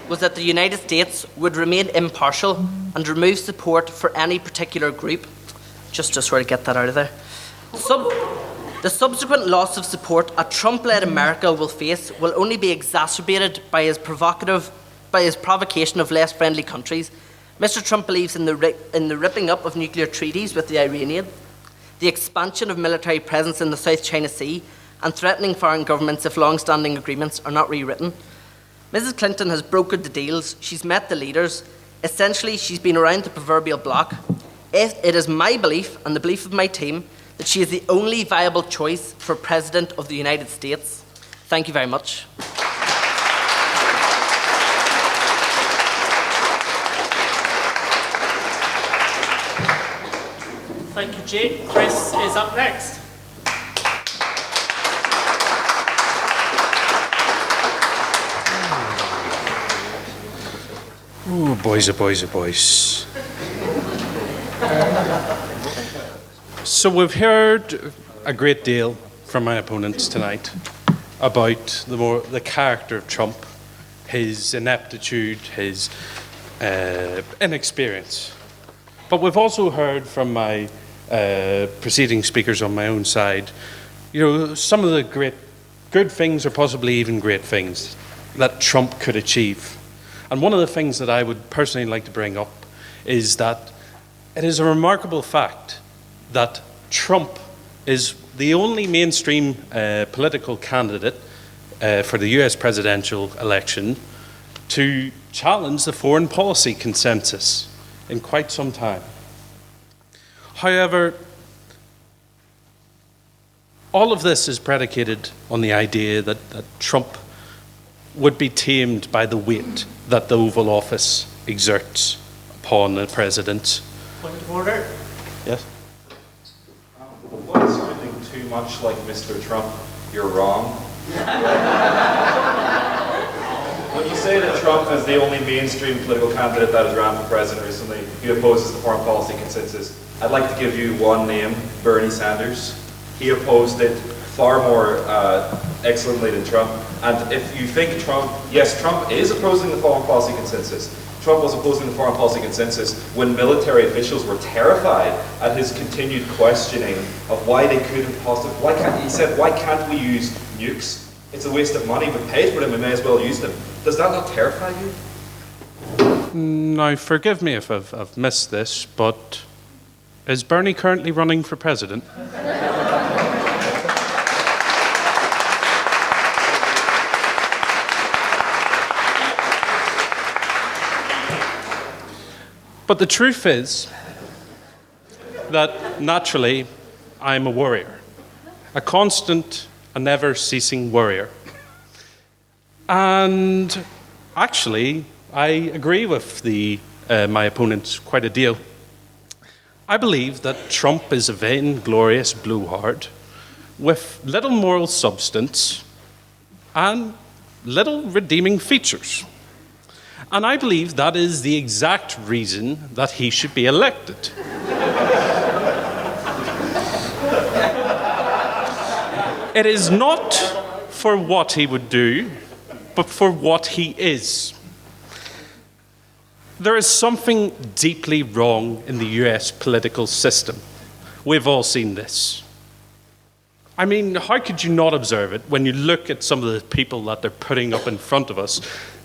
was that the United States would remain impartial and remove support for any particular group. Just to sort of get that out of there. The subsequent loss of support a Trump-led America will face will only be exacerbated by his provocation of less friendly countries. Mr. Trump believes in the ripping up of nuclear treaties with the Iranians, the expansion of military presence in the South China Sea, and threatening foreign governments if long-standing agreements are not rewritten. Mrs. Clinton has brokered the deals. She's met the leaders. Essentially, she's been around the proverbial block. It is my belief, and the belief of my team, that she is the only viable choice for President of the United States. Thank you very much. Thank you, Jake. Chris is up next. Ooh, boys, oh boys, oh boys. So we've heard a great deal from my opponents tonight about the character of Trump, his ineptitude, his inexperience. But we've also heard from my preceding speakers on my own side, some of the great good things, or possibly even great things, that Trump could achieve. And one of the things that I would personally like to bring up is that it is a remarkable fact that Trump is the only mainstream political candidate for the US presidential election to challenge the foreign policy consensus in quite some time. However, all of this is predicated on the idea that Trump would be tamed by the weight that the Oval Office exerts upon the president. Point of order. Yes? What's sounding too much like Mr. Trump? You're wrong. When you say that Trump is the only mainstream political candidate that has ran for president recently who opposes the foreign policy consensus, I'd like to give you one name, Bernie Sanders. He opposed it far more excellently than Trump. And if you think Trump is opposing the foreign policy consensus. Trump was opposing the foreign policy consensus when military officials were terrified at his continued questioning of why they couldn't possibly, he said, why can't we use nukes? It's a waste of money. We paid for them, we may as well use them. Does that not terrify you? Now, forgive me if I've missed this, but is Bernie currently running for president? But the truth is that naturally I'm a worrier, a constant, a never-ceasing worrier. And actually, I agree with my opponents quite a deal. I believe that Trump is a vain-glorious blowhard with little moral substance and little redeeming features. And I believe that is the exact reason that he should be elected. It is not for what he would do, but for what he is. There is something deeply wrong in the US political system. We've all seen this. I mean, how could you not observe it when you look at some of the people that they're putting up in front of us?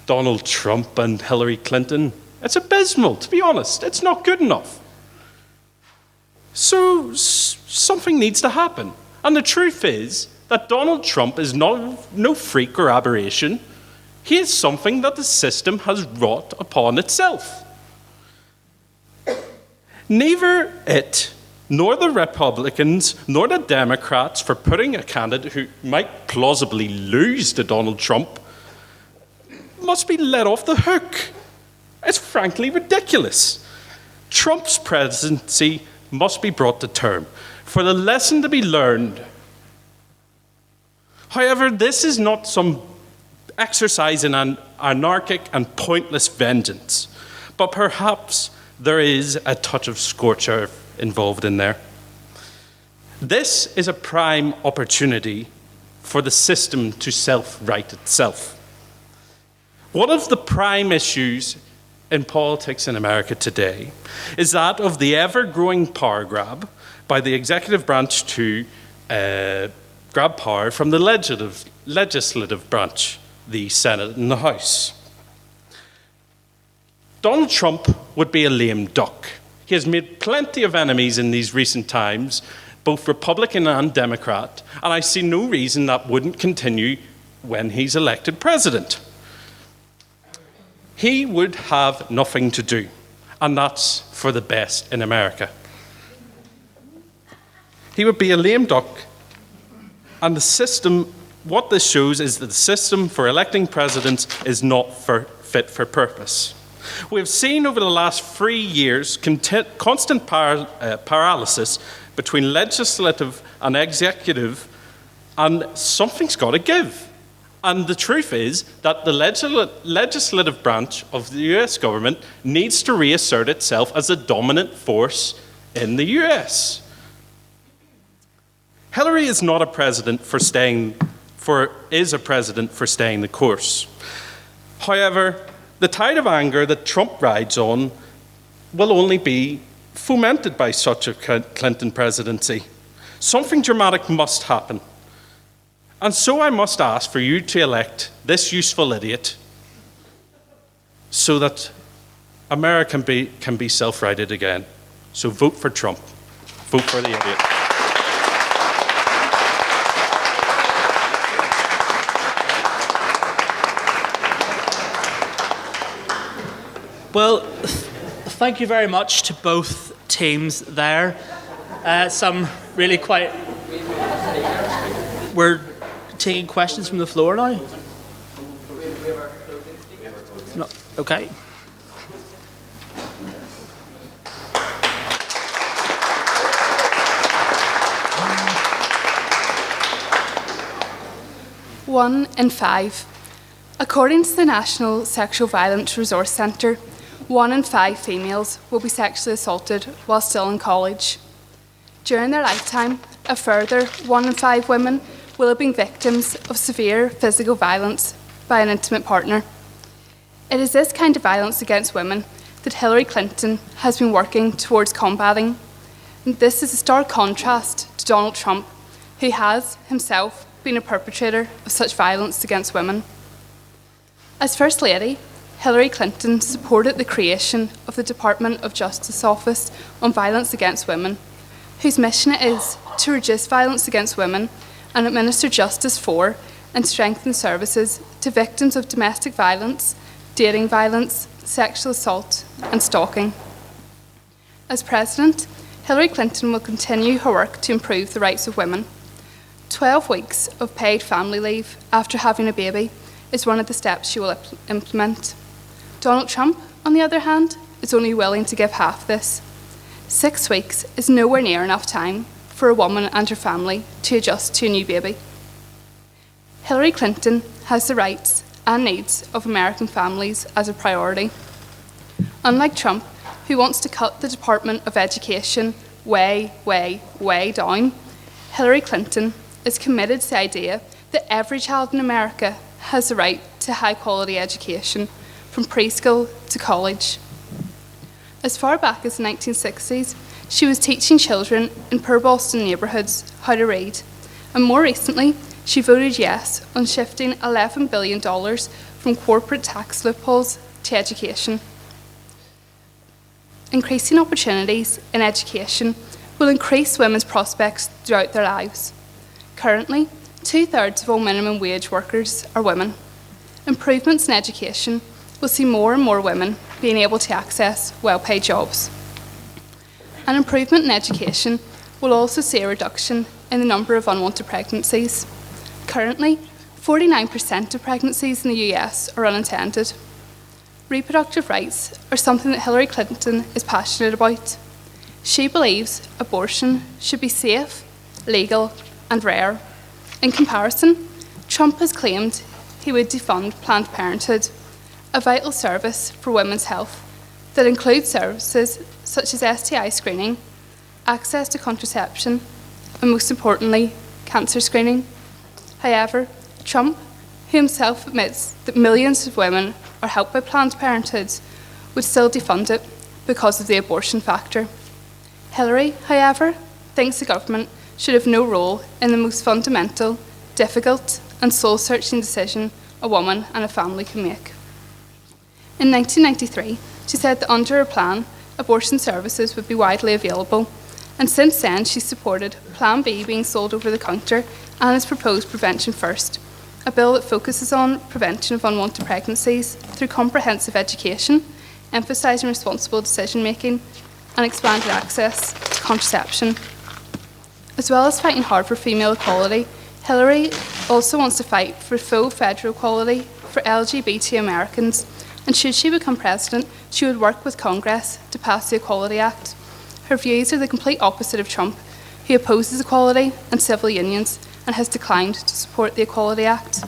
Donald Trump and Hillary Clinton. It's abysmal, to be honest. It's not good enough. So something needs to happen. And the truth is that Donald Trump is no freak or aberration. He is something that the system has wrought upon itself. Neither it, nor the Republicans, nor the Democrats, for putting a candidate who might plausibly lose to Donald Trump, must be let off the hook. It's frankly ridiculous. Trump's presidency must be brought to term for the lesson to be learned. However, this is not some exercise in an anarchic and pointless vengeance, but perhaps there is a touch of scorch earth involved in there. This is a prime opportunity for the system to self-right itself. One of the prime issues in politics in America today is that of the ever-growing power grab by the executive branch to grab power from the legislative branch, the Senate and the House. Donald Trump would be a lame duck. He has made plenty of enemies in these recent times, both Republican and Democrat, and I see no reason that wouldn't continue when he's elected president. He would have nothing to do, and that's for the best in America. He would be a lame duck, and the system, what this shows is that the system for electing presidents is not fit for purpose. We have seen over the last 3 years constant paralysis between legislative and executive, and something's got to give. And the truth is that the legislative branch of the US government needs to reassert itself as a dominant force in the US. Hillary is not a president is a president for staying the course. However, the tide of anger that Trump rides on will only be fomented by such a Clinton presidency. Something dramatic must happen. And so I must ask for you to elect this useful idiot so that America can be self-righted again. So vote for Trump. Vote for the idiot. Well, thank you very much to both teams there. Some really quite... We're taking questions from the floor now? No, okay. One in 5. According to the National Sexual Violence Resource Centre, 1 in 5 females will be sexually assaulted while still in college. During their lifetime, a further 1 in 5 women will have been victims of severe physical violence by an intimate partner. It is this kind of violence against women that Hillary Clinton has been working towards combating. And this is a stark contrast to Donald Trump, who has himself been a perpetrator of such violence against women. As First Lady, Hillary Clinton supported the creation of the Department of Justice Office on Violence Against Women, whose mission it is to reduce violence against women and administer justice for and strengthen services to victims of domestic violence, dating violence, sexual assault and stalking. As President, Hillary Clinton will continue her work to improve the rights of women. 12 weeks of paid family leave after having a baby is one of the steps she will implement. Donald Trump, on the other hand, is only willing to give half this. 6 weeks is nowhere near enough time for a woman and her family to adjust to a new baby. Hillary Clinton has the rights and needs of American families as a priority. Unlike Trump, who wants to cut the Department of Education way, way, way down, Hillary Clinton is committed to the idea that every child in America has the right to high-quality education, from preschool to college. As far back as the 1960s, she was teaching children in poor Boston neighbourhoods how to read, and more recently, she voted yes on shifting $11 billion from corporate tax loopholes to education. Increasing opportunities in education will increase women's prospects throughout their lives. Currently, 2/3 of all minimum wage workers are women. Improvements in education will see more and more women being able to access well-paid jobs. An improvement in education will also see a reduction in the number of unwanted pregnancies. Currently, 49% of pregnancies in the US are unintended. Reproductive rights are something that Hillary Clinton is passionate about. She believes abortion should be safe, legal, and rare. In comparison, Trump has claimed he would defund Planned Parenthood, a vital service for women's health that includes services such as STI screening, access to contraception, and most importantly, cancer screening. However, Trump, who himself admits that millions of women are helped by Planned Parenthood, would still defund it because of the abortion factor. Hillary, however, thinks the government should have no role in the most fundamental, difficult, and soul-searching decision a woman and a family can make. In 1993, she said that under her plan, abortion services would be widely available, and since then she supported Plan B being sold over the counter and has proposed Prevention First, a bill that focuses on prevention of unwanted pregnancies through comprehensive education, emphasising responsible decision-making and expanded access to contraception. As well as fighting hard for female equality, Hillary also wants to fight for full federal equality for LGBT Americans, and should she become president, she would work with Congress to pass the Equality Act. Her views are the complete opposite of Trump, who opposes equality and civil unions and has declined to support the Equality Act.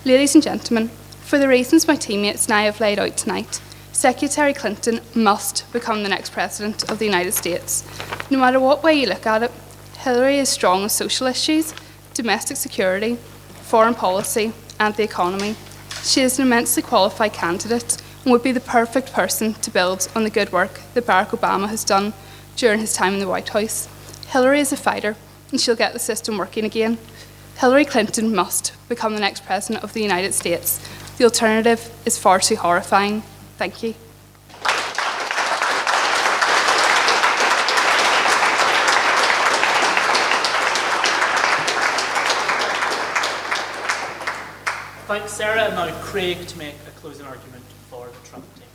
Ladies and gentlemen, for the reasons my teammates and I have laid out tonight, Secretary Clinton must become the next President of the United States. No matter what way you look at it, Hillary is strong on social issues, domestic security, foreign policy and the economy. She is an immensely qualified candidate and would be the perfect person to build on the good work that Barack Obama has done during his time in the White House. Hillary is a fighter and she'll get the system working again. Hillary Clinton must become the next President of the United States. The alternative is far too horrifying. Thank you. Thanks, Sarah. And now Craig to make a closing argument for the Trump team.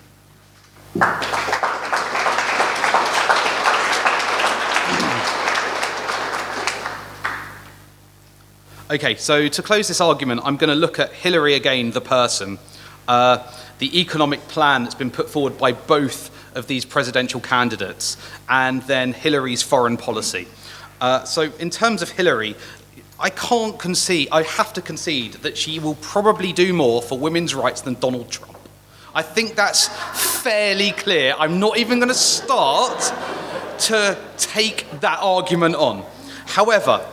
Okay, so to close this argument, I'm going to look at Hillary again, the person, the economic plan that's been put forward by both of these presidential candidates, and then Hillary's foreign policy. So in terms of Hillary, I have to concede that she will probably do more for women's rights than Donald Trump. I think that's fairly clear. I'm not even going to start to take that argument on. However,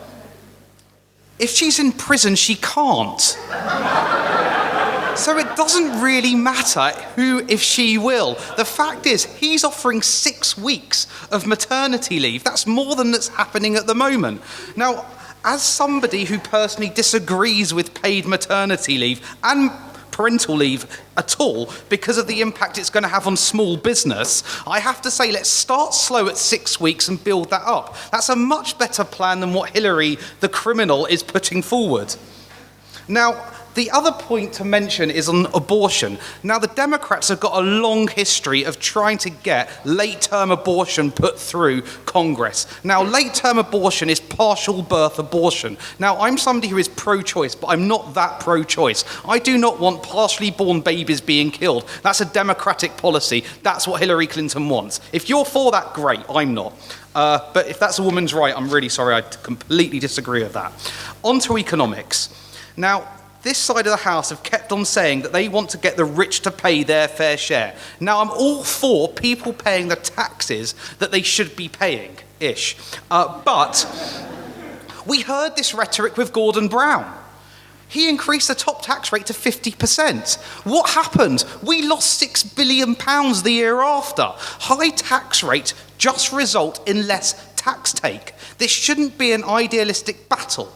if she's in prison, she can't. So it doesn't really matter if she will. The fact is, he's offering 6 weeks of maternity leave. That's more than that's happening at the moment. Now, as somebody who personally disagrees with paid maternity leave and parental leave at all because of the impact it's going to have on small business, I have to say let's start slow at 6 weeks and build that up. That's a much better plan than what Hillary, the criminal, is putting forward. Now, the other point to mention is on abortion. Now, the Democrats have got a long history of trying to get late-term abortion put through Congress. Now, late-term abortion is partial birth abortion. Now, I'm somebody who is pro-choice, but I'm not that pro-choice. I do not want partially born babies being killed. That's a Democratic policy. That's what Hillary Clinton wants. If you're for that, great. I'm not. But if that's a woman's right, I'm really sorry. I completely disagree with that. On to economics. Now, this side of the House have kept on saying that they want to get the rich to pay their fair share. Now, I'm all for people paying the taxes that they should be paying-ish. But we heard this rhetoric with Gordon Brown. He increased the top tax rate to 50%. What happened? We lost £6 billion the year after. High tax rates just result in less tax take. This shouldn't be an idealistic battle.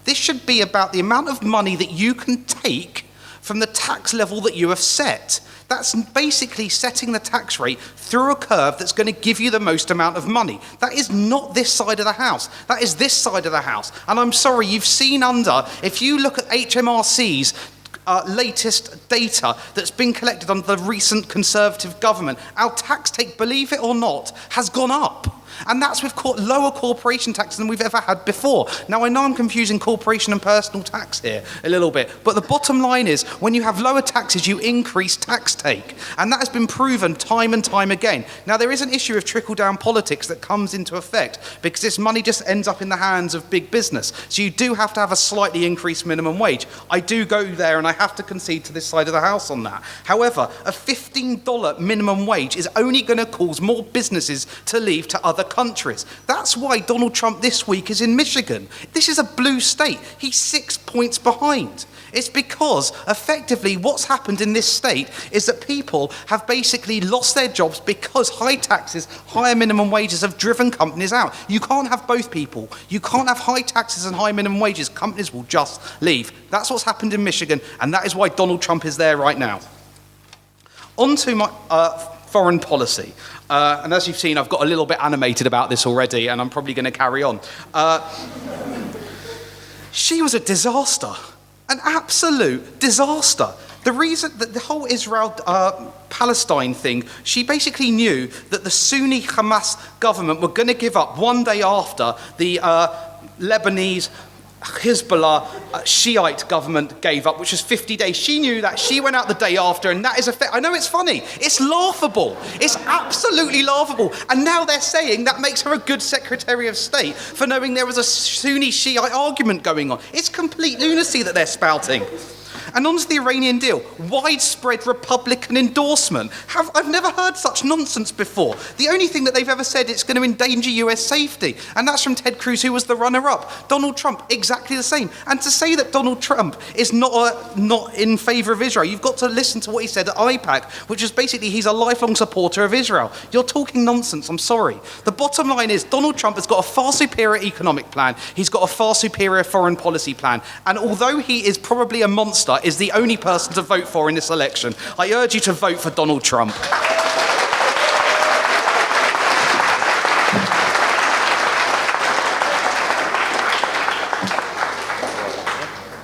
This should be about the amount of money that you can take from the tax level that you have set. That's basically setting the tax rate through a curve that's going to give you the most amount of money. That is not this side of the House. That is this side of the House. And I'm sorry, you've seen if you look at HMRC's latest data that's been collected under the recent Conservative government, our tax take, believe it or not, has gone up. And that's with lower corporation tax than we've ever had before. Now, I know I'm confusing corporation and personal tax here a little bit, but the bottom line is, when you have lower taxes, you increase tax take. And that has been proven time and time again. Now, there is an issue of trickle-down politics that comes into effect, because this money just ends up in the hands of big business. So you do have to have a slightly increased minimum wage. I do go there, and I have to concede to this side of the House on that. However, a $15 minimum wage is only going to cause more businesses to leave to other countries. That's why Donald Trump this week is in Michigan. This is a blue state. He's 6 points behind. It's because, effectively, what's happened in this state is that people have basically lost their jobs because high taxes, higher minimum wages have driven companies out. You can't have both people. You can't have high taxes and high minimum wages. Companies will just leave. That's what's happened in Michigan, and that is why Donald Trump is there right now. On to my foreign policy. And as you've seen, I've got a little bit animated about this already, and I'm probably going to carry on. She was a disaster. An absolute disaster. The reason that the whole Israel-Palestine thing, she basically knew that the Sunni Hamas government were going to give up one day after the Lebanese Hezbollah Shiite government gave up, which was 50 days. She knew that. She went out the day after, and that is a fact. I know it's funny. It's laughable. It's absolutely laughable. And now they're saying that makes her a good Secretary of State for knowing there was a Sunni Shiite argument going on. It's complete lunacy that they're spouting. And on to the Iranian deal. Widespread Republican endorsement. I've never heard such nonsense before. The only thing that they've ever said it's going to endanger US safety. And that's from Ted Cruz, who was the runner-up. Donald Trump, exactly the same. And to say that Donald Trump is not in favour of Israel, you've got to listen to what he said at IPAC, which is basically he's a lifelong supporter of Israel. You're talking nonsense, I'm sorry. The bottom line is Donald Trump has got a far superior economic plan. He's got a far superior foreign policy plan. And although he is probably a monster, is the only person to vote for in this election. I urge you to vote for Donald Trump.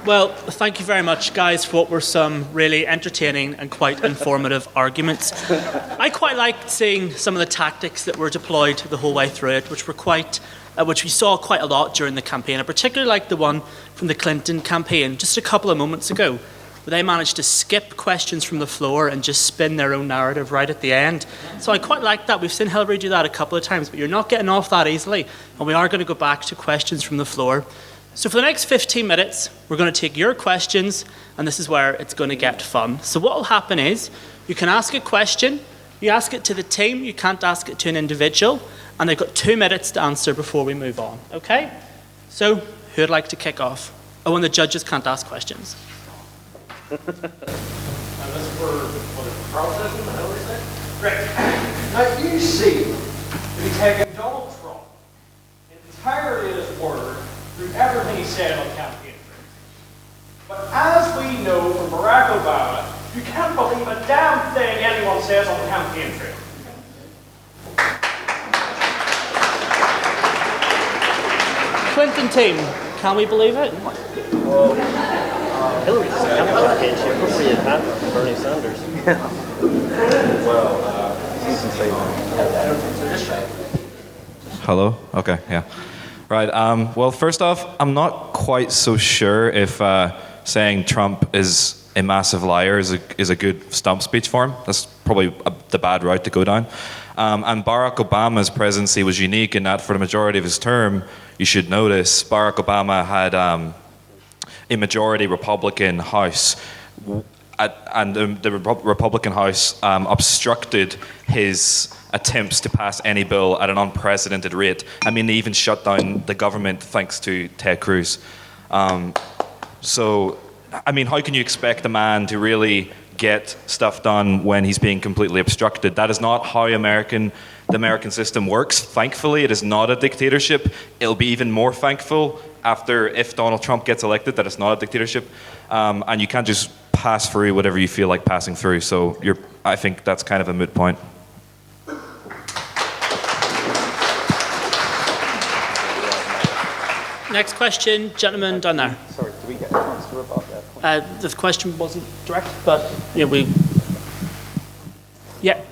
Well, thank you very much, guys, for what were some really entertaining and quite informative arguments. I quite liked seeing some of the tactics that were deployed the whole way through it, which we saw quite a lot during the campaign. I particularly liked the one from the Clinton campaign just a couple of moments ago, where they managed to skip questions from the floor and just spin their own narrative right at the end. So I quite liked that. We've seen Hillary do that a couple of times, but you're not getting off that easily, and we are going to go back to questions from the floor. So for the next 15 minutes, we're going to take your questions, and this is where it's going to get fun. So what will happen is, you can ask a question, you ask it to the team, you can't ask it to an individual, and they've got 2 minutes to answer before we move on, okay? So, who'd like to kick off? Oh, and the judges can't ask questions. And this is for processing, how is that? Great. Now, you see, to be taking Donald Trump entirely at his word through everything he said on campaign trail. But as we know from Barack Obama, you can't believe a damn thing anyone says on the campaign trail. Clinton team, can we believe it? Well, Hillary's campaign, she appropriated that from Bernie Sanders. Hello? Okay, yeah. Right, well, first off, I'm not quite so sure if saying Trump is a massive liar is a good stump speech for him. That's probably the bad route to go down. And Barack Obama's presidency was unique in that for the majority of his term, you should notice, Barack Obama had a majority Republican House, and the Republican House obstructed his attempts to pass any bill at an unprecedented rate. I mean, they even shut down the government thanks to Ted Cruz. So, I mean, how can you expect a man to really get stuff done when he's being completely obstructed? That is not how the American system works. Thankfully, it is not a dictatorship. It'll be even more thankful if Donald Trump gets elected that it's not a dictatorship. And you can't just pass through whatever you feel like passing through. So I think that's kind of a moot point. Next question, gentleman down there. Sorry, do we get a chance to rebut that? The question wasn't direct, but yeah, we. Yeah. You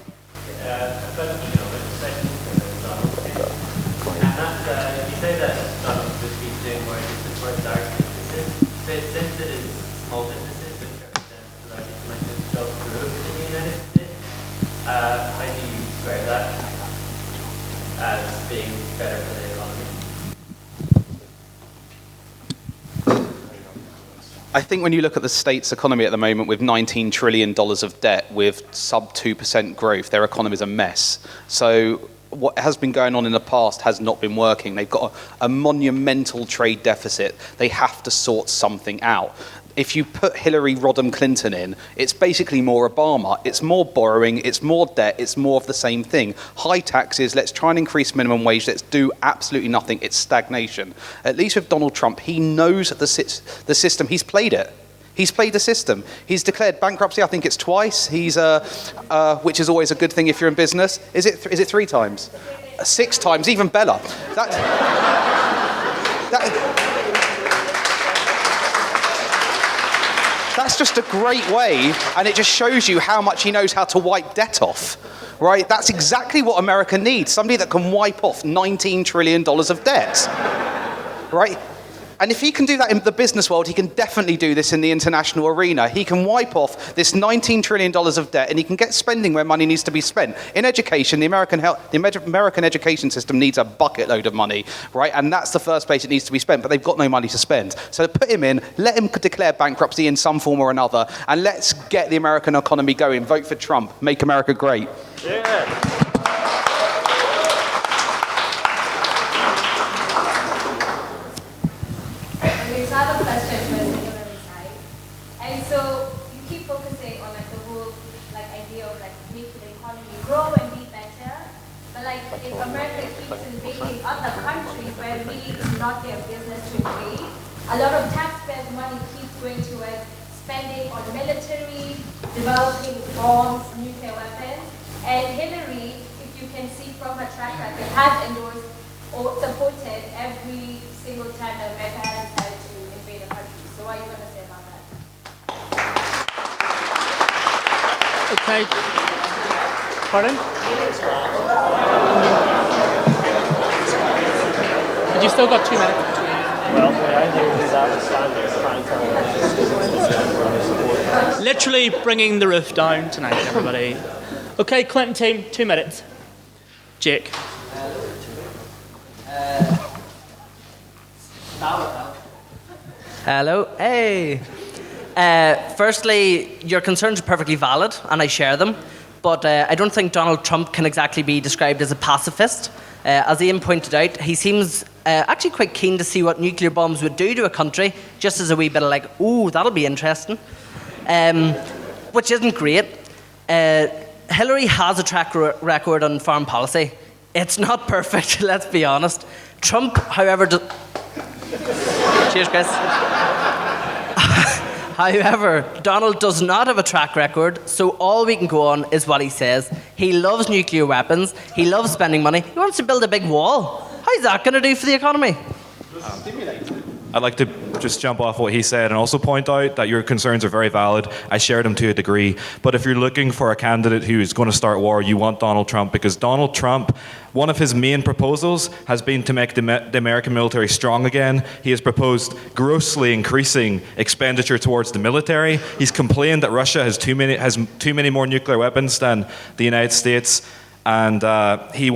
say that Donald Trump is doing more to support large businesses. Since it is small businesses which represent the largest amount of job growth in the United States, how do you square that as being better for the economy? I think when you look at the state's economy at the moment with $19 trillion of debt, with sub 2% growth, their economy is a mess. So what has been going on in the past has not been working. They've got a monumental trade deficit. They have to sort something out. If you put Hillary Rodham Clinton in, it's basically more Obama. It's more borrowing, it's more debt, it's more of the same thing. High taxes, let's try and increase minimum wage, let's do absolutely nothing. It's stagnation. At least with Donald Trump, he knows the system. He's played it. He's played the system. He's declared bankruptcy, I think it's twice. He's, which is always a good thing if you're in business. Is it 3 times? 6 times, even better. That's just a great way, and it just shows you how much he knows how to wipe debt off, right? That's exactly what America needs, somebody that can wipe off $19 trillion of debt, right? And if he can do that in the business world, he can definitely do this in the international arena. He can wipe off this $19 trillion of debt, and he can get spending where money needs to be spent. In education, the American education system needs a bucket load of money, right? And that's the first place it needs to be spent, but they've got no money to spend. So put him in, let him declare bankruptcy in some form or another, and let's get the American economy going. Vote for Trump. Make America great. Yeah. Another question from the economic side. And so you keep focusing on like the whole like idea of like making the economy grow and be better. But like if America keeps invading other countries where really it's not their business to invade, a lot of taxpayers' money keeps going towards spending on military, developing bombs, nuclear weapons. And Hillary, if you can see from her track record, has endorsed or supported every single time that America has decided to invade a country. So what are you going to say about that? Okay. Pardon? But you've still got 2 minutes. Well, I think that standard Literally bringing the roof down tonight, everybody. Okay, Clinton team, 2 minutes. Jake. Hello. Hey. Firstly, your concerns are perfectly valid, and I share them. But I don't think Donald Trump can exactly be described as a pacifist. As Ian pointed out, he seems actually quite keen to see what nuclear bombs would do to a country, just as a wee bit of like, ooh, that'll be interesting. Which isn't great. Hillary has a track record on foreign policy. It's not perfect, let's be honest. Trump, however, cheers, Chris. However, Donald does not have a track record, so all we can go on is what he says. He loves nuclear weapons, he loves spending money, he wants to build a big wall. How's that going to do for the economy? I'd like to just jump off what he said and also point out that your concerns are very valid. I share them to a degree. But if you're looking for a candidate who's going to start war, you want Donald Trump, because Donald Trump, one of his main proposals has been to make the American military strong again. He has proposed grossly increasing expenditure towards the military. He's complained that Russia has too many more nuclear weapons than the United States. And he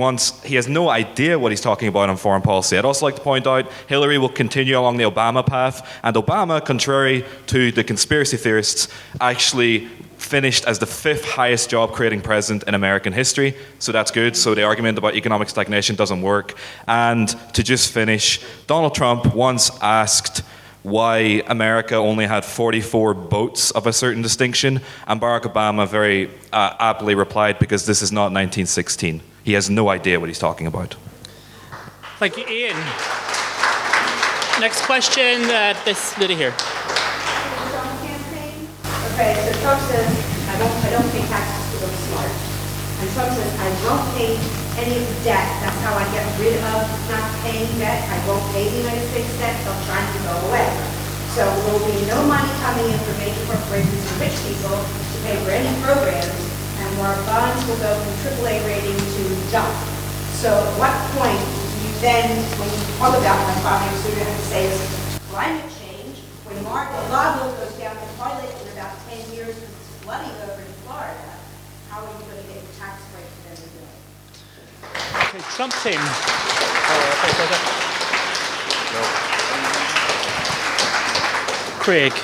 has no idea what he's talking about on foreign policy. I'd also like to point out Hillary will continue along the Obama path, and Obama, contrary to the conspiracy theorists, actually finished as the 5th highest job-creating president in American history, so that's good. So the argument about economic stagnation doesn't work. And to just finish, Donald Trump once asked why America only had 44 boats of a certain distinction, and Barack Obama very aptly replied, because this is not 1916. He has no idea what he's talking about. Thank you, Ian. Next question, this lady here. Trump campaign. Okay, so Trump says, I don't pay taxes because I'm smart. And Trump says, I won't pay any debt. That's how I get rid of not paying debt. I won't pay the United States debt. They'll try to go away. So there will be no money coming in for major corporations and rich people to pay for any programs, and our bonds will go from AAA rating to junk. So at what point do you then, when you talk about, my father, so you're going to say is climate change, when Mar-a-Lago goes down the toilet in about 10 years because it's flooding over in Florida, how are you going to get your tax break for them to do it? Okay, Trump team. Craig.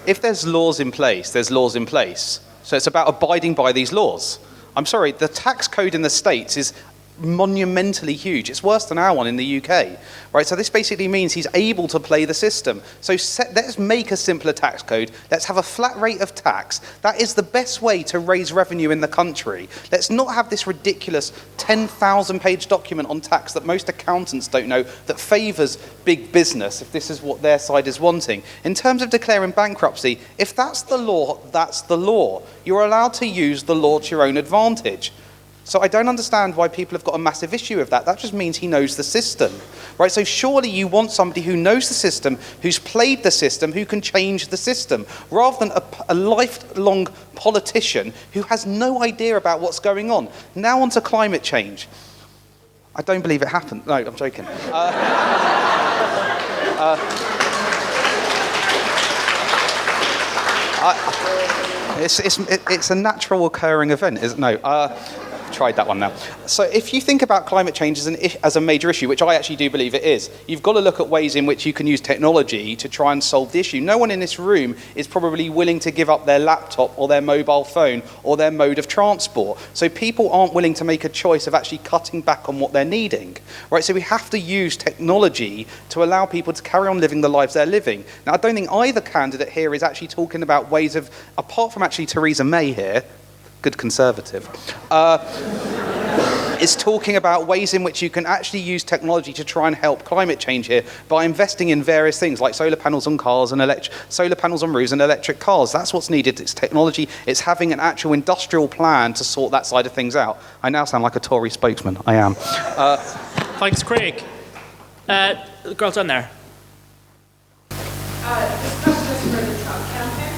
If there's laws in place, there's laws in place. So it's about abiding by these laws. I'm sorry, the tax code in the States is monumentally huge. It's worse than our one in the UK, right? So this basically means he's able to play the system. So let's make a simpler tax code. Let's have a flat rate of tax. That is the best way to raise revenue in the country. Let's not have this ridiculous 10,000-page document on tax that most accountants don't know, that favours big business, if this is what their side is wanting. In terms of declaring bankruptcy, if that's the law, that's the law. You're allowed to use the law to your own advantage. So I don't understand why people have got a massive issue with that. That just means he knows the system, right? So surely you want somebody who knows the system, who's played the system, who can change the system, rather than a lifelong politician who has no idea about what's going on. Now on to climate change. I don't believe it happened. No, I'm joking. It's a natural occurring event, isn't it? No. Tried that one now. So if you think about climate change as a major issue, which I actually do believe it is, you've got to look at ways in which you can use technology to try and solve the issue. No one in this room is probably willing to give up their laptop or their mobile phone or their mode of transport. So people aren't willing to make a choice of actually cutting back on what they're needing. Right? So we have to use technology to allow people to carry on living the lives they're living. Now, I don't think either candidate here is actually talking about ways of, apart from actually Theresa May here, good Conservative, is talking about ways in which you can actually use technology to try and help climate change here by investing in various things like solar panels on cars and solar panels on roofs and electric cars. That's what's needed. It's technology. It's having an actual industrial plan to sort that side of things out. I now sound like a Tory spokesman. I am. Thanks, Craig. The girl down there. This question is for the Trump campaign.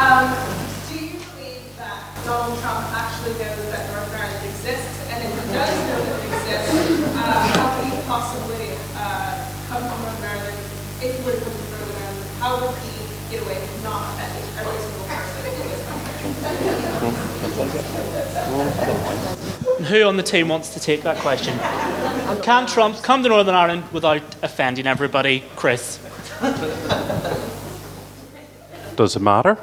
Do you believe that Donald Trump actually knows that Northern Ireland exists? And if he does know that it exists, how could he possibly come to Northern Ireland if he were to come to Northern Ireland? How would he get away with not offending every single person in this country? Who on the team wants to take that question? Can Trump come to Northern Ireland without offending everybody? Chris. Does it matter?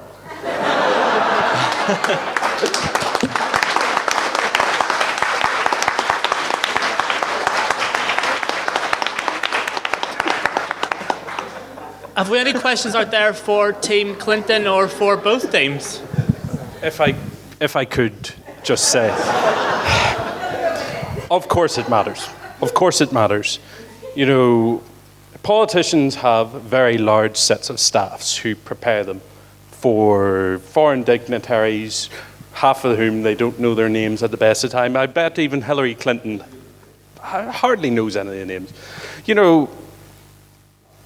Have we any questions out there for Team Clinton or for both teams? If I could just say, of course it matters. Of course it matters. You know, politicians have very large sets of staffs who prepare them for foreign dignitaries, half of whom they don't know their names at the best of time. I bet even Hillary Clinton hardly knows any of the names. You know,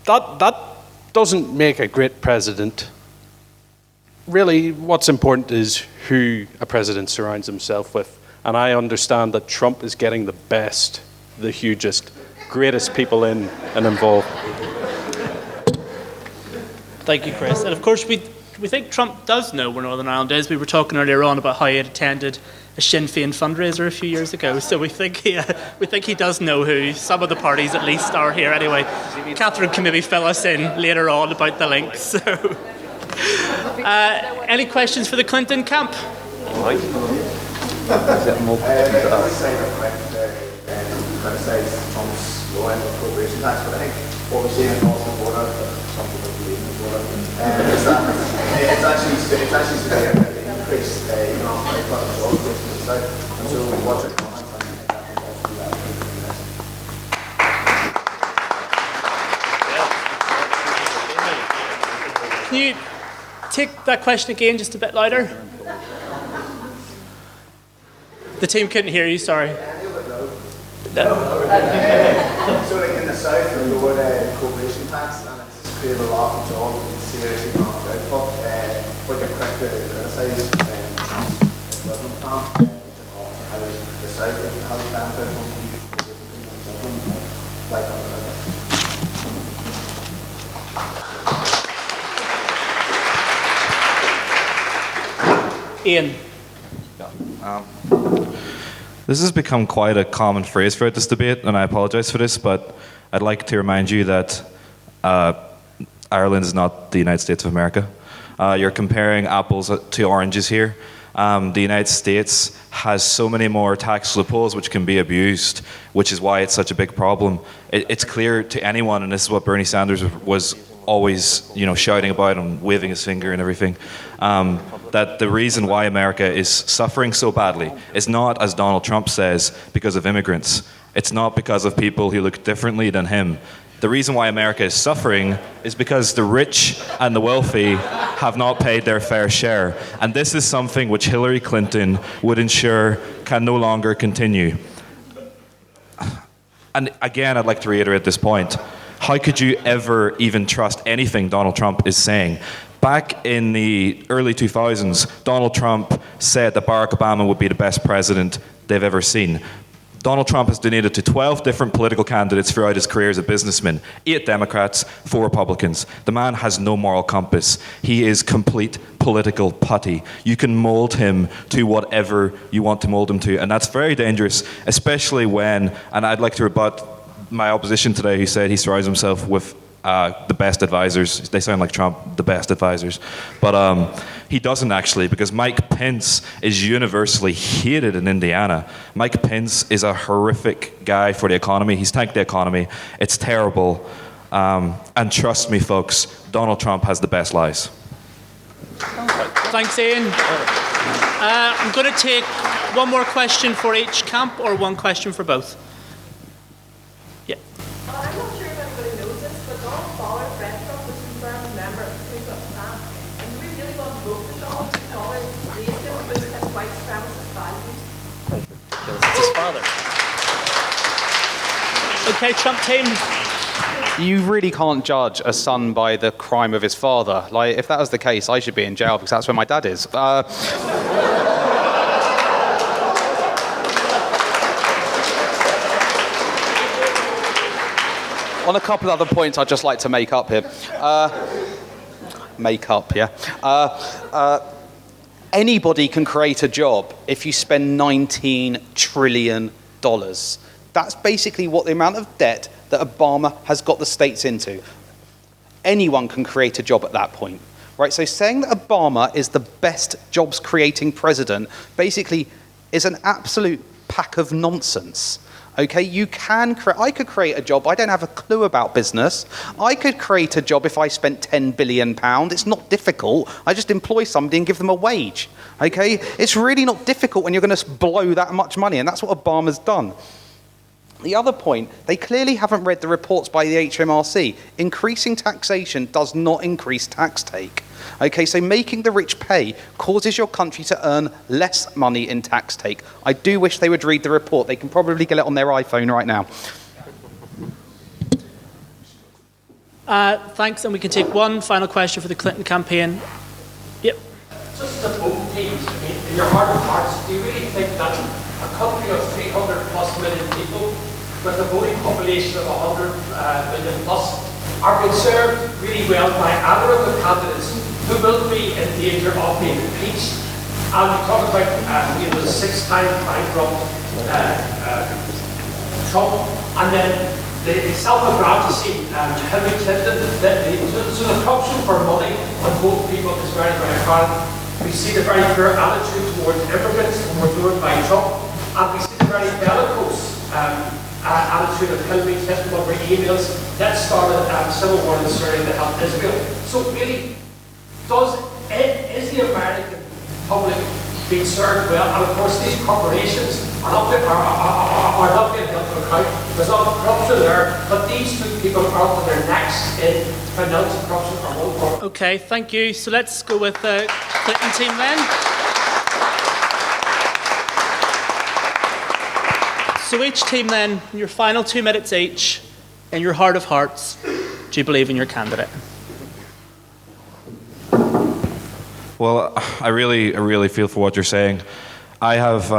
that doesn't make a great president. Really, what's important is who a president surrounds himself with. And I understand that Trump is getting the best, the hugest, greatest people in and involved. Thank you, Chris. And of course, we think Trump does know where Northern Ireland is. We were talking earlier on about how he had attended a Sinn Féin fundraiser a few years ago, so we think he does know who some of the parties at least are here anyway. Catherine can maybe fill us in later on about the links. So, any questions for the Clinton camp? Trump's low-end appropriation tax, but I think what we're seeing across the border, some people believe in the border, is that it's actually severe increase economic output and job creation in the south. And so what's your comment on that? Can you take that question again just a bit louder? The team couldn't hear you, sorry. So like in the south, we lowered corporation tax and it's created a lot of jobs and serious economic output. What you're quick to criticise Trump's equivalent plan, how the south has benefit from like Ian. This has become quite a common phrase throughout this debate, and I apologise for this, but I'd like to remind you that Ireland is not the United States of America. You're comparing apples to oranges here. The United States has so many more tax loopholes which can be abused, which is why it's such a big problem. It's clear to anyone, and this is what Bernie Sanders was always, shouting about and waving his finger and everything, that the reason why America is suffering so badly is not, as Donald Trump says, because of immigrants. It's not because of people who look differently than him. The reason why America is suffering is because the rich and the wealthy have not paid their fair share. And this is something which Hillary Clinton would ensure can no longer continue. And again, I'd like to reiterate this point. How could you ever even trust anything Donald Trump is saying? Back in the early 2000s, Donald Trump said that Barack Obama would be the best president they've ever seen. Donald Trump has donated to 12 different political candidates throughout his career as a businessman, 8 Democrats, 4 Republicans. The man has no moral compass. He is complete political putty. You can mold him to whatever you want to mold him to, and that's very dangerous, especially when, and I'd like to rebut my opposition today who said he surrounds himself with the best advisors. They sound like Trump, the best advisors. But he doesn't actually, because Mike Pence is universally hated in Indiana. Mike Pence is a horrific guy for the economy. He's tanked the economy. It's terrible. And trust me, folks, Donald Trump has the best lies. Thanks, Ian. I'm going to take one more question for each camp, or one question for both. Yeah. I'm not sure if anybody knows this, but Donald's father, Fred Trump, was confirmed member of the Ku Klux Klan. And we really want to vote for Donald because raised him with his white supremacist values. It's his father. Okay, Trump team. You really can't judge a son by the crime of his father. Like, if that was the case, I should be in jail because that's where my dad is. On a couple of other points I'd just like to make up here. Anybody can create a job if you spend $19 trillion. That's basically what the amount of debt that Obama has got the states into. Anyone can create a job at that point. Right? So saying that Obama is the best jobs creating president basically is an absolute pack of nonsense. Okay, I could create a job. I don't have a clue about business. I could create a job if I spent £10 billion. It's not difficult. I just employ somebody and give them a wage. Okay, it's really not difficult when you're going to blow that much money, and that's what Obama's done. The other point, they clearly haven't read the reports by the HMRC. Increasing taxation does not increase tax take. Okay, so making the rich pay causes your country to earn less money in tax take. I do wish they would read the report. They can probably get it on their iPhone right now. Thanks, and we can take one final question for the Clinton campaign. Yep. Just the both teams, in your heart of hearts, do you really think that a country of 300 plus million people with a voting population of 100 million plus are being served really well by either of the candidates who will be in danger of being impeached? And you talk about the 6-time bankrupt Trump, and then the self-aggrandizing Hillary Clinton. So the corruption for money on both people is very, very apparent. We see the very poor attitude towards immigrants endured by Trump, and we see the very bellicose attitude of Hillary Clinton over emails that started civil war in Syria to help Israel. So really, is the American public being served well? And of course, these corporations are not being held to account. There's not corruption there, but these two people are up to their necks in financial corruption or one corporate. Okay, thank you. So let's go with the Clinton team then. So each team then, in your final 2 minutes each, in your heart of hearts, do you believe in your candidate? Well, I really feel for what you're saying. I have,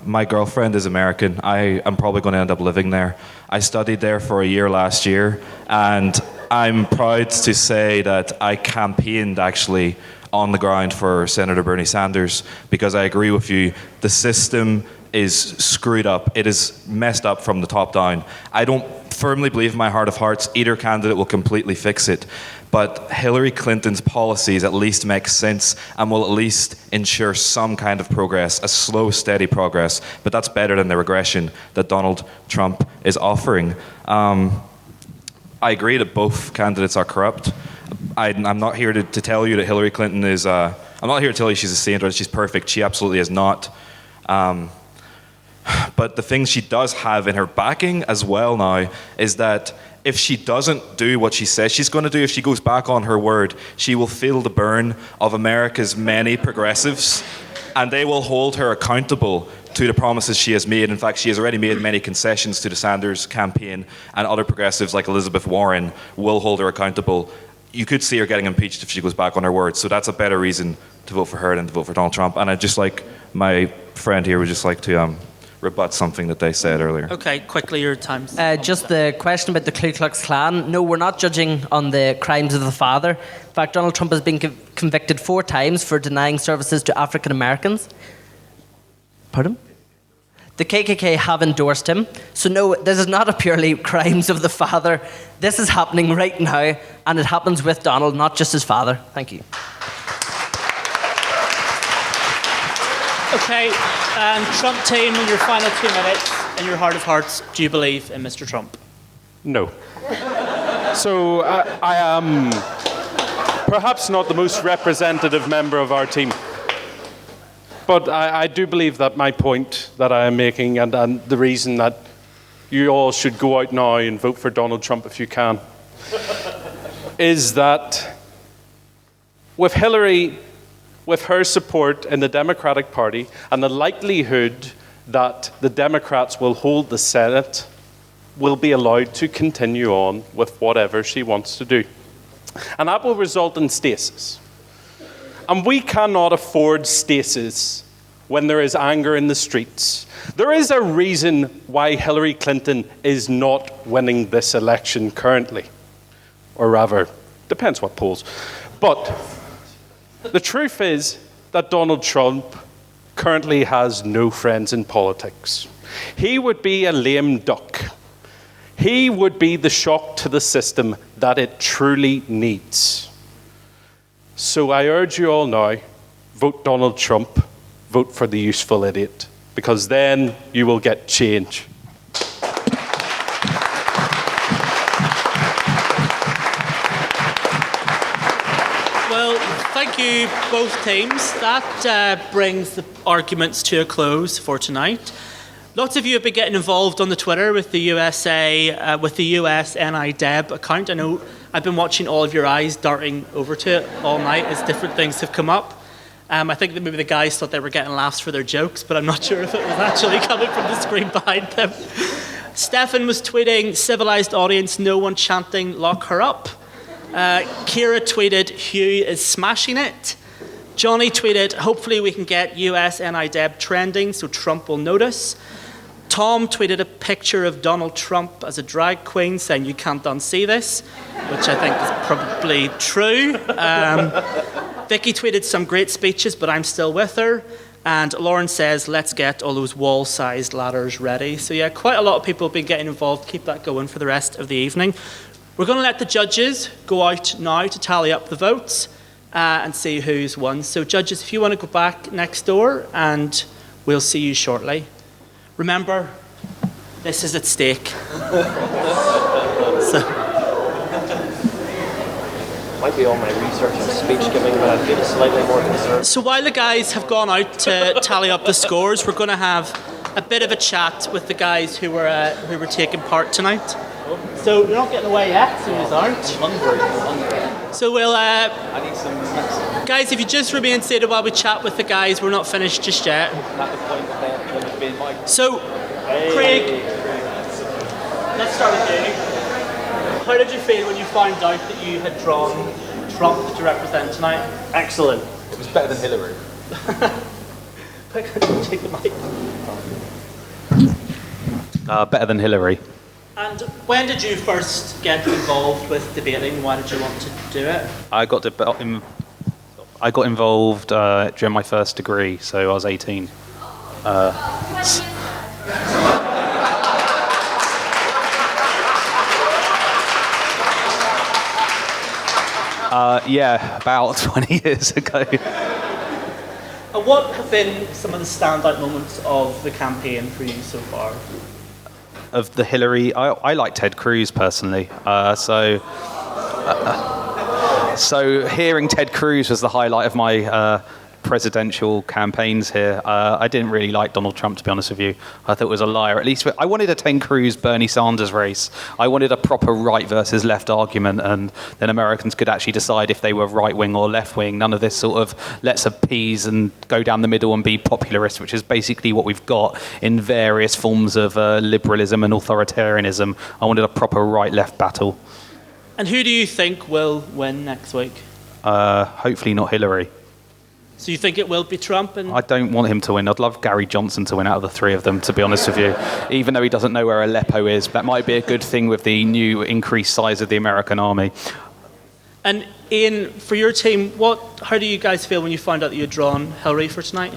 my girlfriend is American. I am probably going to end up living there. I studied there for a year last year, and I'm proud to say that I campaigned actually on the ground for Senator Bernie Sanders, because I agree with you, the system is screwed up. It is messed up from the top down. I don't firmly believe in my heart of hearts either candidate will completely fix it, but Hillary Clinton's policies at least make sense and will at least ensure some kind of progress, a slow, steady progress, but that's better than the regression that Donald Trump is offering. I agree that both candidates are corrupt. I'm not here to tell you that Hillary Clinton is, I'm not here to tell you she's a saint or that she's perfect. She absolutely is not. But the thing she does have in her backing as well now is that if she doesn't do what she says she's going to do, if she goes back on her word, she will feel the burn of America's many progressives, and they will hold her accountable to the promises she has made. In fact, she has already made many concessions to the Sanders campaign, and other progressives like Elizabeth Warren will hold her accountable. You could see her getting impeached if she goes back on her word, so that's a better reason to vote for her than to vote for Donald Trump. And I just like, my friend here would just like to rebut something that they said earlier. Okay, quickly, your time's Just the question about the Ku Klux Klan. No, we're not judging on the crimes of the father. In fact, Donald Trump has been convicted 4 times for denying services to African Americans. Pardon? The KKK have endorsed him. So no, this is not a purely crimes of the father. This is happening right now, and it happens with Donald, not just his father. Thank you. Okay, and Trump team, in your final 2 minutes, in your heart of hearts, do you believe in Mr. Trump? No. So I am perhaps not the most representative member of our team. But I do believe that my point that I am making and the reason that you all should go out now and vote for Donald Trump if you can is that with Hillary, with her support in the Democratic Party and the likelihood that the Democrats will hold the Senate, will be allowed to continue on with whatever she wants to do. And that will result in stasis. And we cannot afford stasis when there is anger in the streets. There is a reason why Hillary Clinton is not winning this election currently. Or rather, depends what polls. But the truth is that Donald Trump currently has no friends in politics. He would be a lame duck. He would be the shock to the system that it truly needs. So I urge you all now, vote Donald Trump, vote for the useful idiot, because then you will get change. Well, thank you, both teams. That brings the arguments to a close for tonight. Lots of you have been getting involved on the Twitter with the USA, with the US NIDEB account. I know I've been watching all of your eyes darting over to it all night as different things have come up. I think that maybe the guys thought they were getting laughs for their jokes, but I'm not sure if it was actually coming from the screen behind them. Stefan was tweeting, civilized audience, no one chanting, lock her up. Kira tweeted, Hugh is smashing it. Johnny tweeted, hopefully we can get US NIDEB trending so Trump will notice. Tom tweeted a picture of Donald Trump as a drag queen saying you can't unsee this, which I think is probably true. Vicky tweeted some great speeches, but I'm still with her. And Lauren says, let's get all those wall-sized ladders ready. So yeah, quite a lot of people have been getting involved. Keep that going for the rest of the evening. We're going to let the judges go out now to tally up the votes and see who's won. So judges, if you want to go back next door, and we'll see you shortly. Remember, this is at stake. Might be all my research and speech giving, but I feel slightly more concerned. So while the guys have gone out to tally up the scores, we're going to have a bit of a chat with the guys who were taking part tonight. So you're not getting away yet, so you aren't. Hungry. So we'll. I need some snacks. Guys, if you just remain seated while we chat with the guys, we're not finished just yet. At the point that they've been like. So, Craig, let's start with you. How did you feel when you found out that you had drawn Trump to represent tonight? Excellent. It was better than Hillary. Take the mic. Better than Hillary. And when did you first get involved with debating? Why did you want to do it? I got involved during my first degree, so I was 18. Yeah, about 20 years ago. And what have been some of the standout moments of the campaign for you so far? Of the Hillary, I like Ted Cruz personally. So hearing Ted Cruz was the highlight of my presidential campaigns here. I didn't really like Donald Trump, to be honest with you. I thought it was a liar. At least I wanted a Ted Cruz, Bernie Sanders race. I wanted a proper right versus left argument, and then Americans could actually decide if they were right wing or left wing. None of this sort of let's appease and go down the middle and be popularist, which is basically what we've got in various forms of liberalism and authoritarianism. I wanted a proper right-left battle. And who do you think will win next week? Hopefully not Hillary. So you think it will be Trump? And I don't want him to win. I'd love Gary Johnson to win out of the three of them, to be honest with you. Even though he doesn't know where Aleppo is, that might be a good thing with the new increased size of the American army. And Ian, for your team, how do you guys feel when you found out that you'd drawn Hillary for tonight?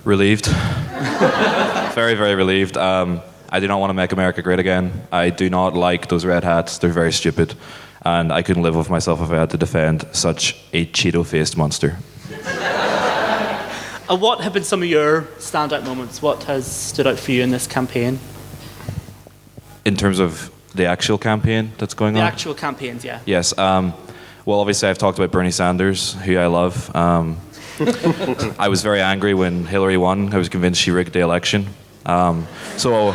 Relieved. Very, very relieved. I do not want to make America great again. I do not like those red hats. They're very stupid. And I couldn't live with myself if I had to defend such a Cheeto-faced monster. And what have been some of your standout moments? What has stood out for you in this campaign? In terms of the actual campaign that's going on? The actual campaigns, yeah. Yes. Well, obviously, I've talked about Bernie Sanders, who I love. I was very angry when Hillary won. I was convinced she rigged the election. So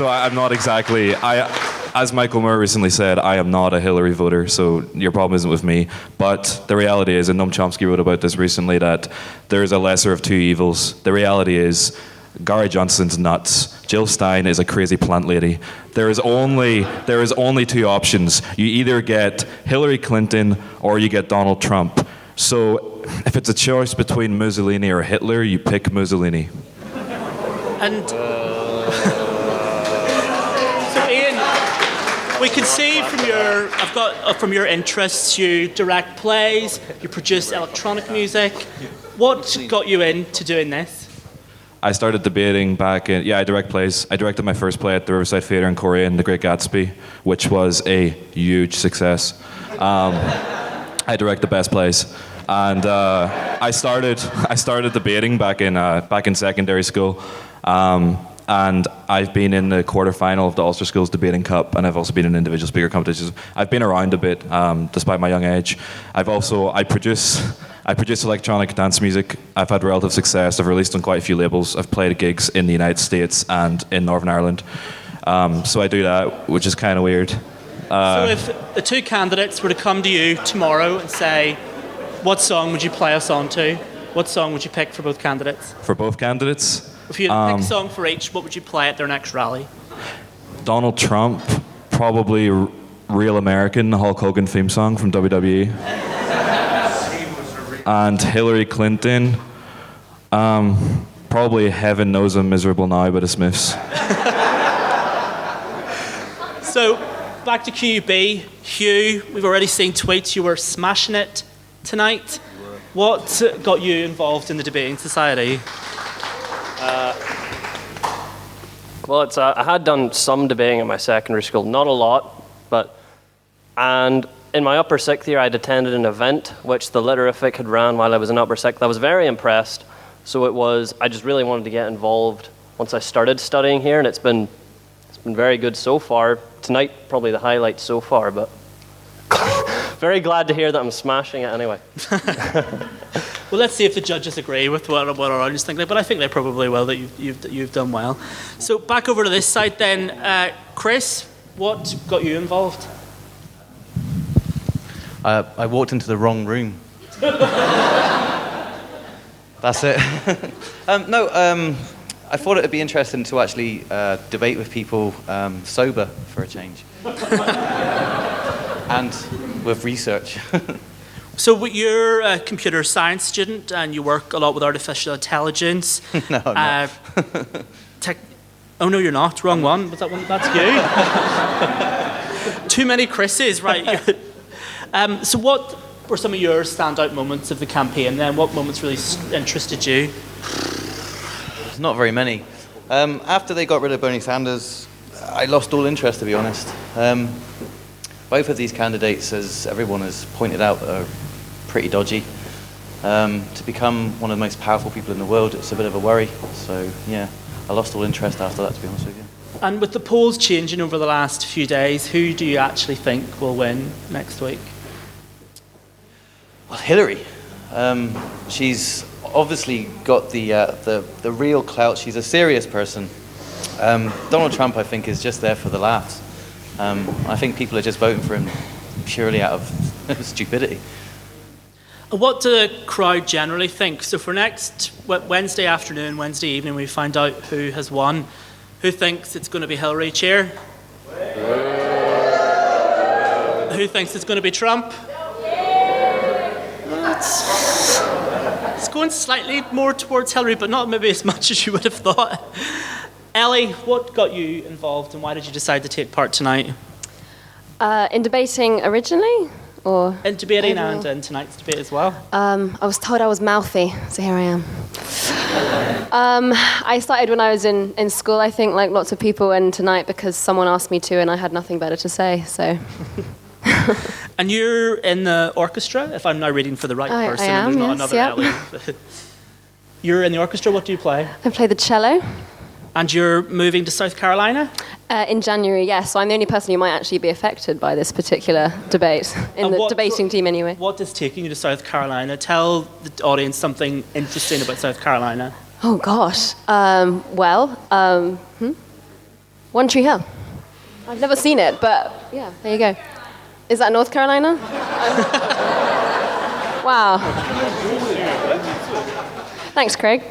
I'm not exactly... As Michael Moore recently said, I am not a Hillary voter, so your problem isn't with me. But the reality is, and Noam Chomsky wrote about this recently, that there is a lesser of two evils. The reality is, Gary Johnson's nuts. Jill Stein is a crazy plant lady. There is only two options. You either get Hillary Clinton or you get Donald Trump. So if it's a choice between Mussolini or Hitler, you pick Mussolini. And so Ian, we can see from your interests, you direct plays, you produce electronic music. What got you into doing this? I started debating back in... Yeah, I direct plays. I directed my first play at the Riverside Theatre in Korea, The Great Gatsby, which was a huge success. I direct the best plays. And I started debating back in secondary school. And I've been in the quarterfinal of the Ulster Schools Debating Cup, and I've also been in individual speaker competitions. I've been around a bit, despite my young age. I produce electronic dance music. I've had relative success. I've released on quite a few labels. I've played gigs in the United States and in Northern Ireland. So I do that, which is kind of weird. So if the two candidates were to come to you tomorrow and say, what song would you play us on to? What song would you pick for both candidates? For both candidates? If you had to pick a song for each, what would you play at their next rally? Donald Trump, probably Real American, the Hulk Hogan theme song from WWE. And Hillary Clinton, probably Heaven Knows I'm Miserable Now by the Smiths. So, back to QUB. Hugh, we've already seen tweets. You were smashing it tonight. What got you involved in the Debating Society? Well, I had done some debating at my secondary school, not a lot, and in my upper sixth year, I'd attended an event which the Literific had ran while I was in upper sixth. I was very impressed, so I just really wanted to get involved once I started studying here, and it's been very good so far. Tonight, probably the highlight so far, but very glad to hear that I'm smashing it anyway. Well, let's see if the judges agree with what our audience think, but I think they probably will, that you've done well. So back over to this side then. Chris, what got you involved? I walked into the wrong room. That's it. I thought it would be interesting to actually debate with people sober for a change. And with research. So you're a computer science student and you work a lot with artificial intelligence. No, I'm not. Oh no, you're not. Wrong one. Was that one? That's you. Too many Chris's, right? So what were some of your standout moments of the campaign then? What moments really interested you? Not very many. After they got rid of Bernie Sanders, I lost all interest, to be honest. Both of these candidates, as everyone has pointed out, are pretty dodgy. To become one of the most powerful people in the world, it's a bit of a worry. So, yeah, I lost all interest after that, to be honest with you. And with the polls changing over the last few days, who do you actually think will win next week? Well, Hillary. She's obviously got the real clout. She's a serious person. Donald Trump, I think, is just there for the laughs. I think people are just voting for him purely out of stupidity. What do the crowd generally think? So for next Wednesday afternoon, Wednesday evening, we find out who has won. Who thinks it's going to be Hillary, cheer? Who thinks it's going to be Trump? it's going slightly more towards Hillary, but not maybe as much as you would have thought. Ellie, what got you involved and why did you decide to take part tonight? In debating originally? Or in debating and in tonight's debate as well? I was told I was mouthy, so here I am. I started when I was in school, I think, like lots of people, and tonight because someone asked me to and I had nothing better to say, so... And you're in the orchestra, if I'm now reading for the right person. I am, there's not another Ellie. You're in the orchestra, what do you play? I play the cello. And you're moving to South Carolina? In January, yes. So I'm the only person who might actually be affected by this particular debate, in the debating team anyway. What is taking you to South Carolina? Tell the audience something interesting about South Carolina. Oh, gosh. One Tree Hill. I've never seen it, but yeah, there you go. Is that North Carolina? Wow. Thanks, Craig.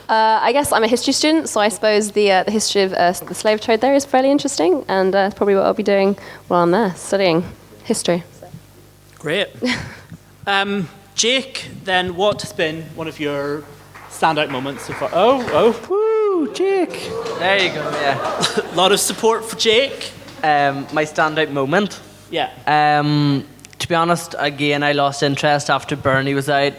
I guess I'm a history student, so I suppose the history of the slave trade there is fairly interesting, and probably what I'll be doing while I'm there, studying history. Great. Jake, then, what has been one of your standout moments so far? Woo, Jake. There you go, yeah. A lot of support for Jake. My standout moment? Yeah. To be honest, again, I lost interest after Bernie was out.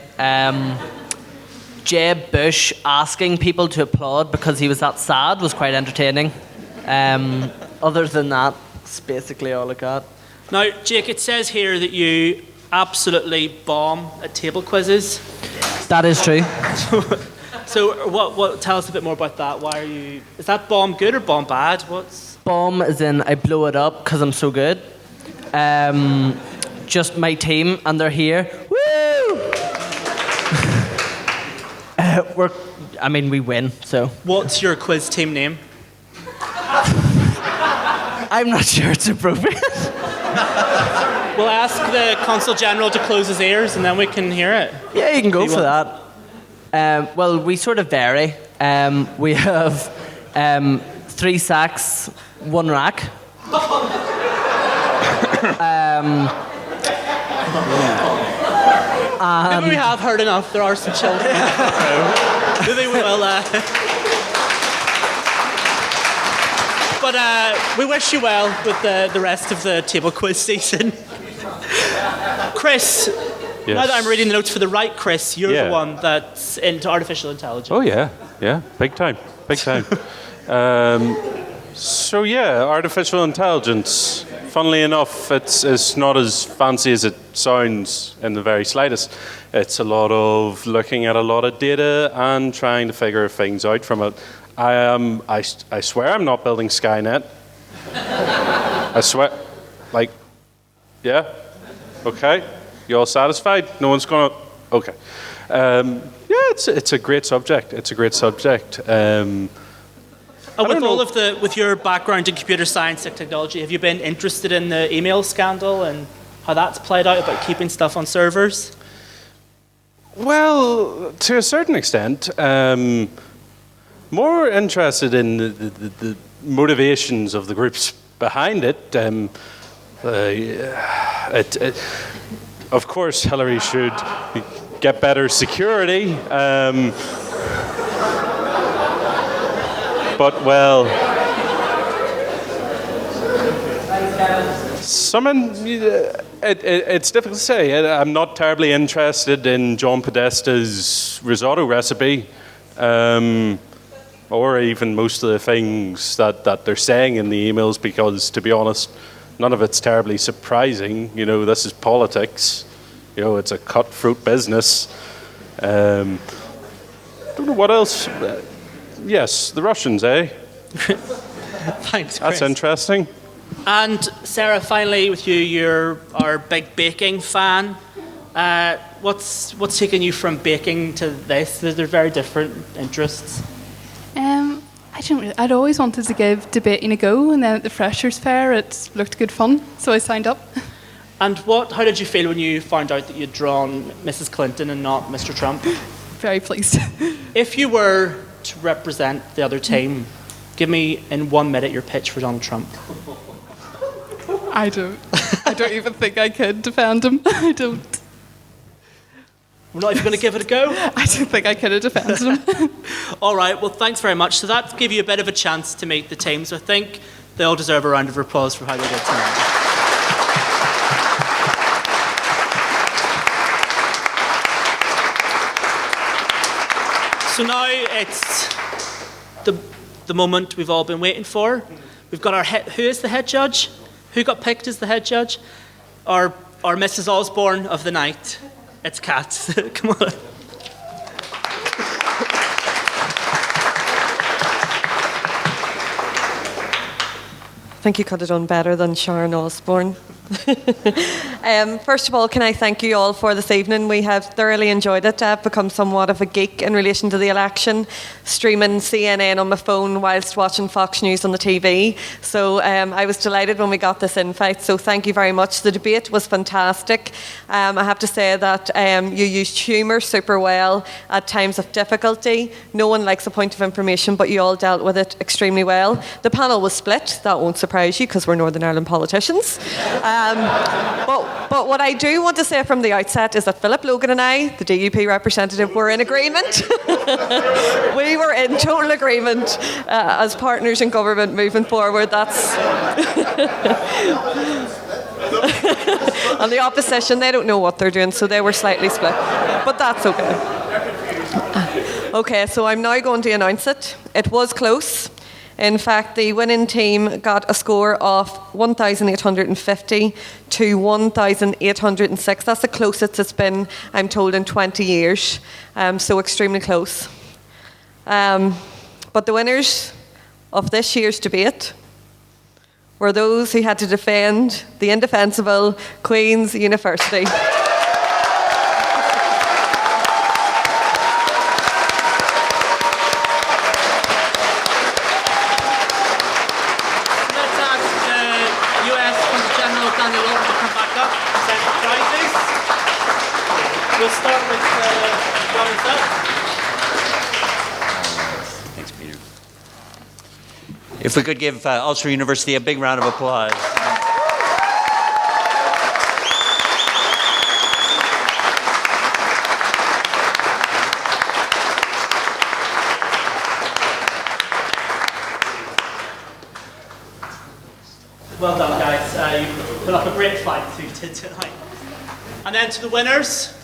Jeb Bush asking people to applaud because he was that sad was quite entertaining. Other than that, it's basically all I got. Now, Jake, it says here that you absolutely bomb at table quizzes. That is true. So what? Tell us a bit more about that. Why are you... Is that bomb good or bomb bad? What's... Bomb as in I blow it up because I'm so good. Just my team, and they're here. Woo! We win, so... What's your quiz team name? I'm not sure it's appropriate. We'll ask the Consul General to close his ears and then we can hear it. Yeah, you can go for that. Well, we sort of vary. We have 3 sacks, 1 rack. Maybe we have heard enough. There are some children. Maybe we will... But we wish you well with the rest of the table quiz season. Chris, yes. Now that I'm reading the notes for the right Chris, you're Yeah. the one that's into artificial intelligence. Oh, yeah, big time. Artificial intelligence. Funnily enough, it's not as fancy as it sounds in the very slightest. It's a lot of looking at a lot of data and trying to figure things out from it. I swear I'm not building Skynet. I swear. Okay. You all satisfied? No one's gonna... Okay. It's a great subject. And with your background in computer science and technology, have you been interested in the email scandal and how that's played out about keeping stuff on servers? Well, to a certain extent, more interested in the motivations of the groups behind it. Of course, Hillary should get better security. But, well, it's difficult to say. I'm not terribly interested in John Podesta's risotto recipe, or even most of the things that they're saying in the emails, because, to be honest, none of it's terribly surprising. This is politics. It's a cutthroat business. Don't know what else... Yes, the Russians, eh? Thanks, Chris. That's interesting. And Sarah, finally, with you, you're our big baking fan. What's taken you from baking to this? They're very different interests. I'd always wanted to give debating a go, and then at the Freshers' Fair, it looked good fun, so I signed up. And how did you feel when you found out that you'd drawn Mrs. Clinton and not Mr. Trump? Very pleased. If you were to represent the other team, give me in 1 minute your pitch for Donald Trump. I don't. I don't even think I could defend him. I don't. We're not even going to give it a go? I don't think I could have defended him. All right, well, thanks very much. So that gave you a bit of a chance to meet the team. So I think they all deserve a round of applause for how they did tonight. So now it's the moment we've all been waiting for. We've got our who is the head judge? Who got picked as the head judge? Our Mrs. Osborne of the night. It's Kat. Come on. I think you could have done better than Sharon Osborne. First of all, can I thank you all for this evening? We have thoroughly enjoyed it. I've become somewhat of a geek in relation to the election, streaming CNN on my phone whilst watching Fox News on the TV. So I was delighted when we got this invite, so thank you very much. The debate was fantastic. I have to say that you used humour super well at times of difficulty. No one likes a point of information, but you all dealt with it extremely well. The panel was split. That won't surprise you because we're Northern Ireland politicians. But what I do want to say from the outset is that Philip Logan and I, the DUP representative, were in agreement. We were in total agreement as partners in government moving forward. That's and the opposition, they don't know what they're doing, so they were slightly split. But that's okay. Okay, so I'm now going to announce it. It was close. In fact, the winning team got a score of 1,850 to 1,806. That's the closest it's been, I'm told, in 20 years. So extremely close. But the winners of this year's debate were those who had to defend the indefensible Queen's University. We'll start with runners up. Thanks, Peter. If we could give Ulster University a big round of applause. Well done, guys. You put up a great fight tonight. And then to the winners.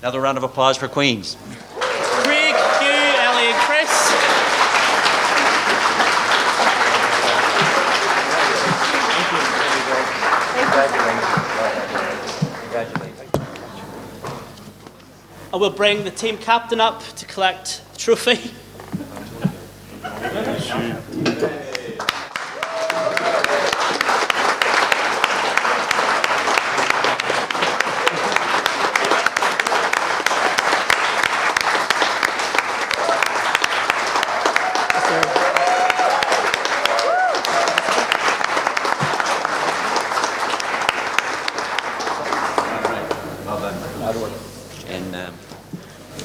Another round of applause for Queens. Craig, Hugh, Ellie and Chris. I will bring the team captain up to collect the trophy.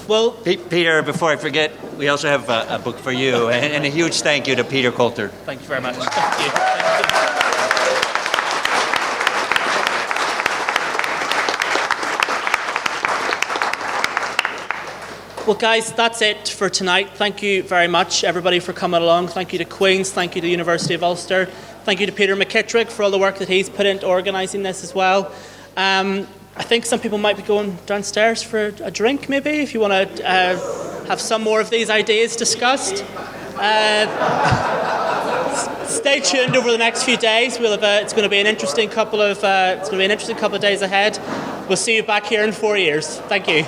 Well, Peter, before I forget, we also have a book for you, and a huge thank you to Peter Coulter. Thank you very much. Thank you. Well, guys, that's it for tonight. Thank you very much, everybody, for coming along. Thank you to Queen's. Thank you to the University of Ulster. Thank you to Peter McKittrick for all the work that he's put into organising this as well. I think some people might be going downstairs for a drink, maybe, if you want to have some more of these ideas discussed. Stay tuned over the next few days. It's going to be an interesting couple of days ahead. We'll see you back here in 4 years. Thank you.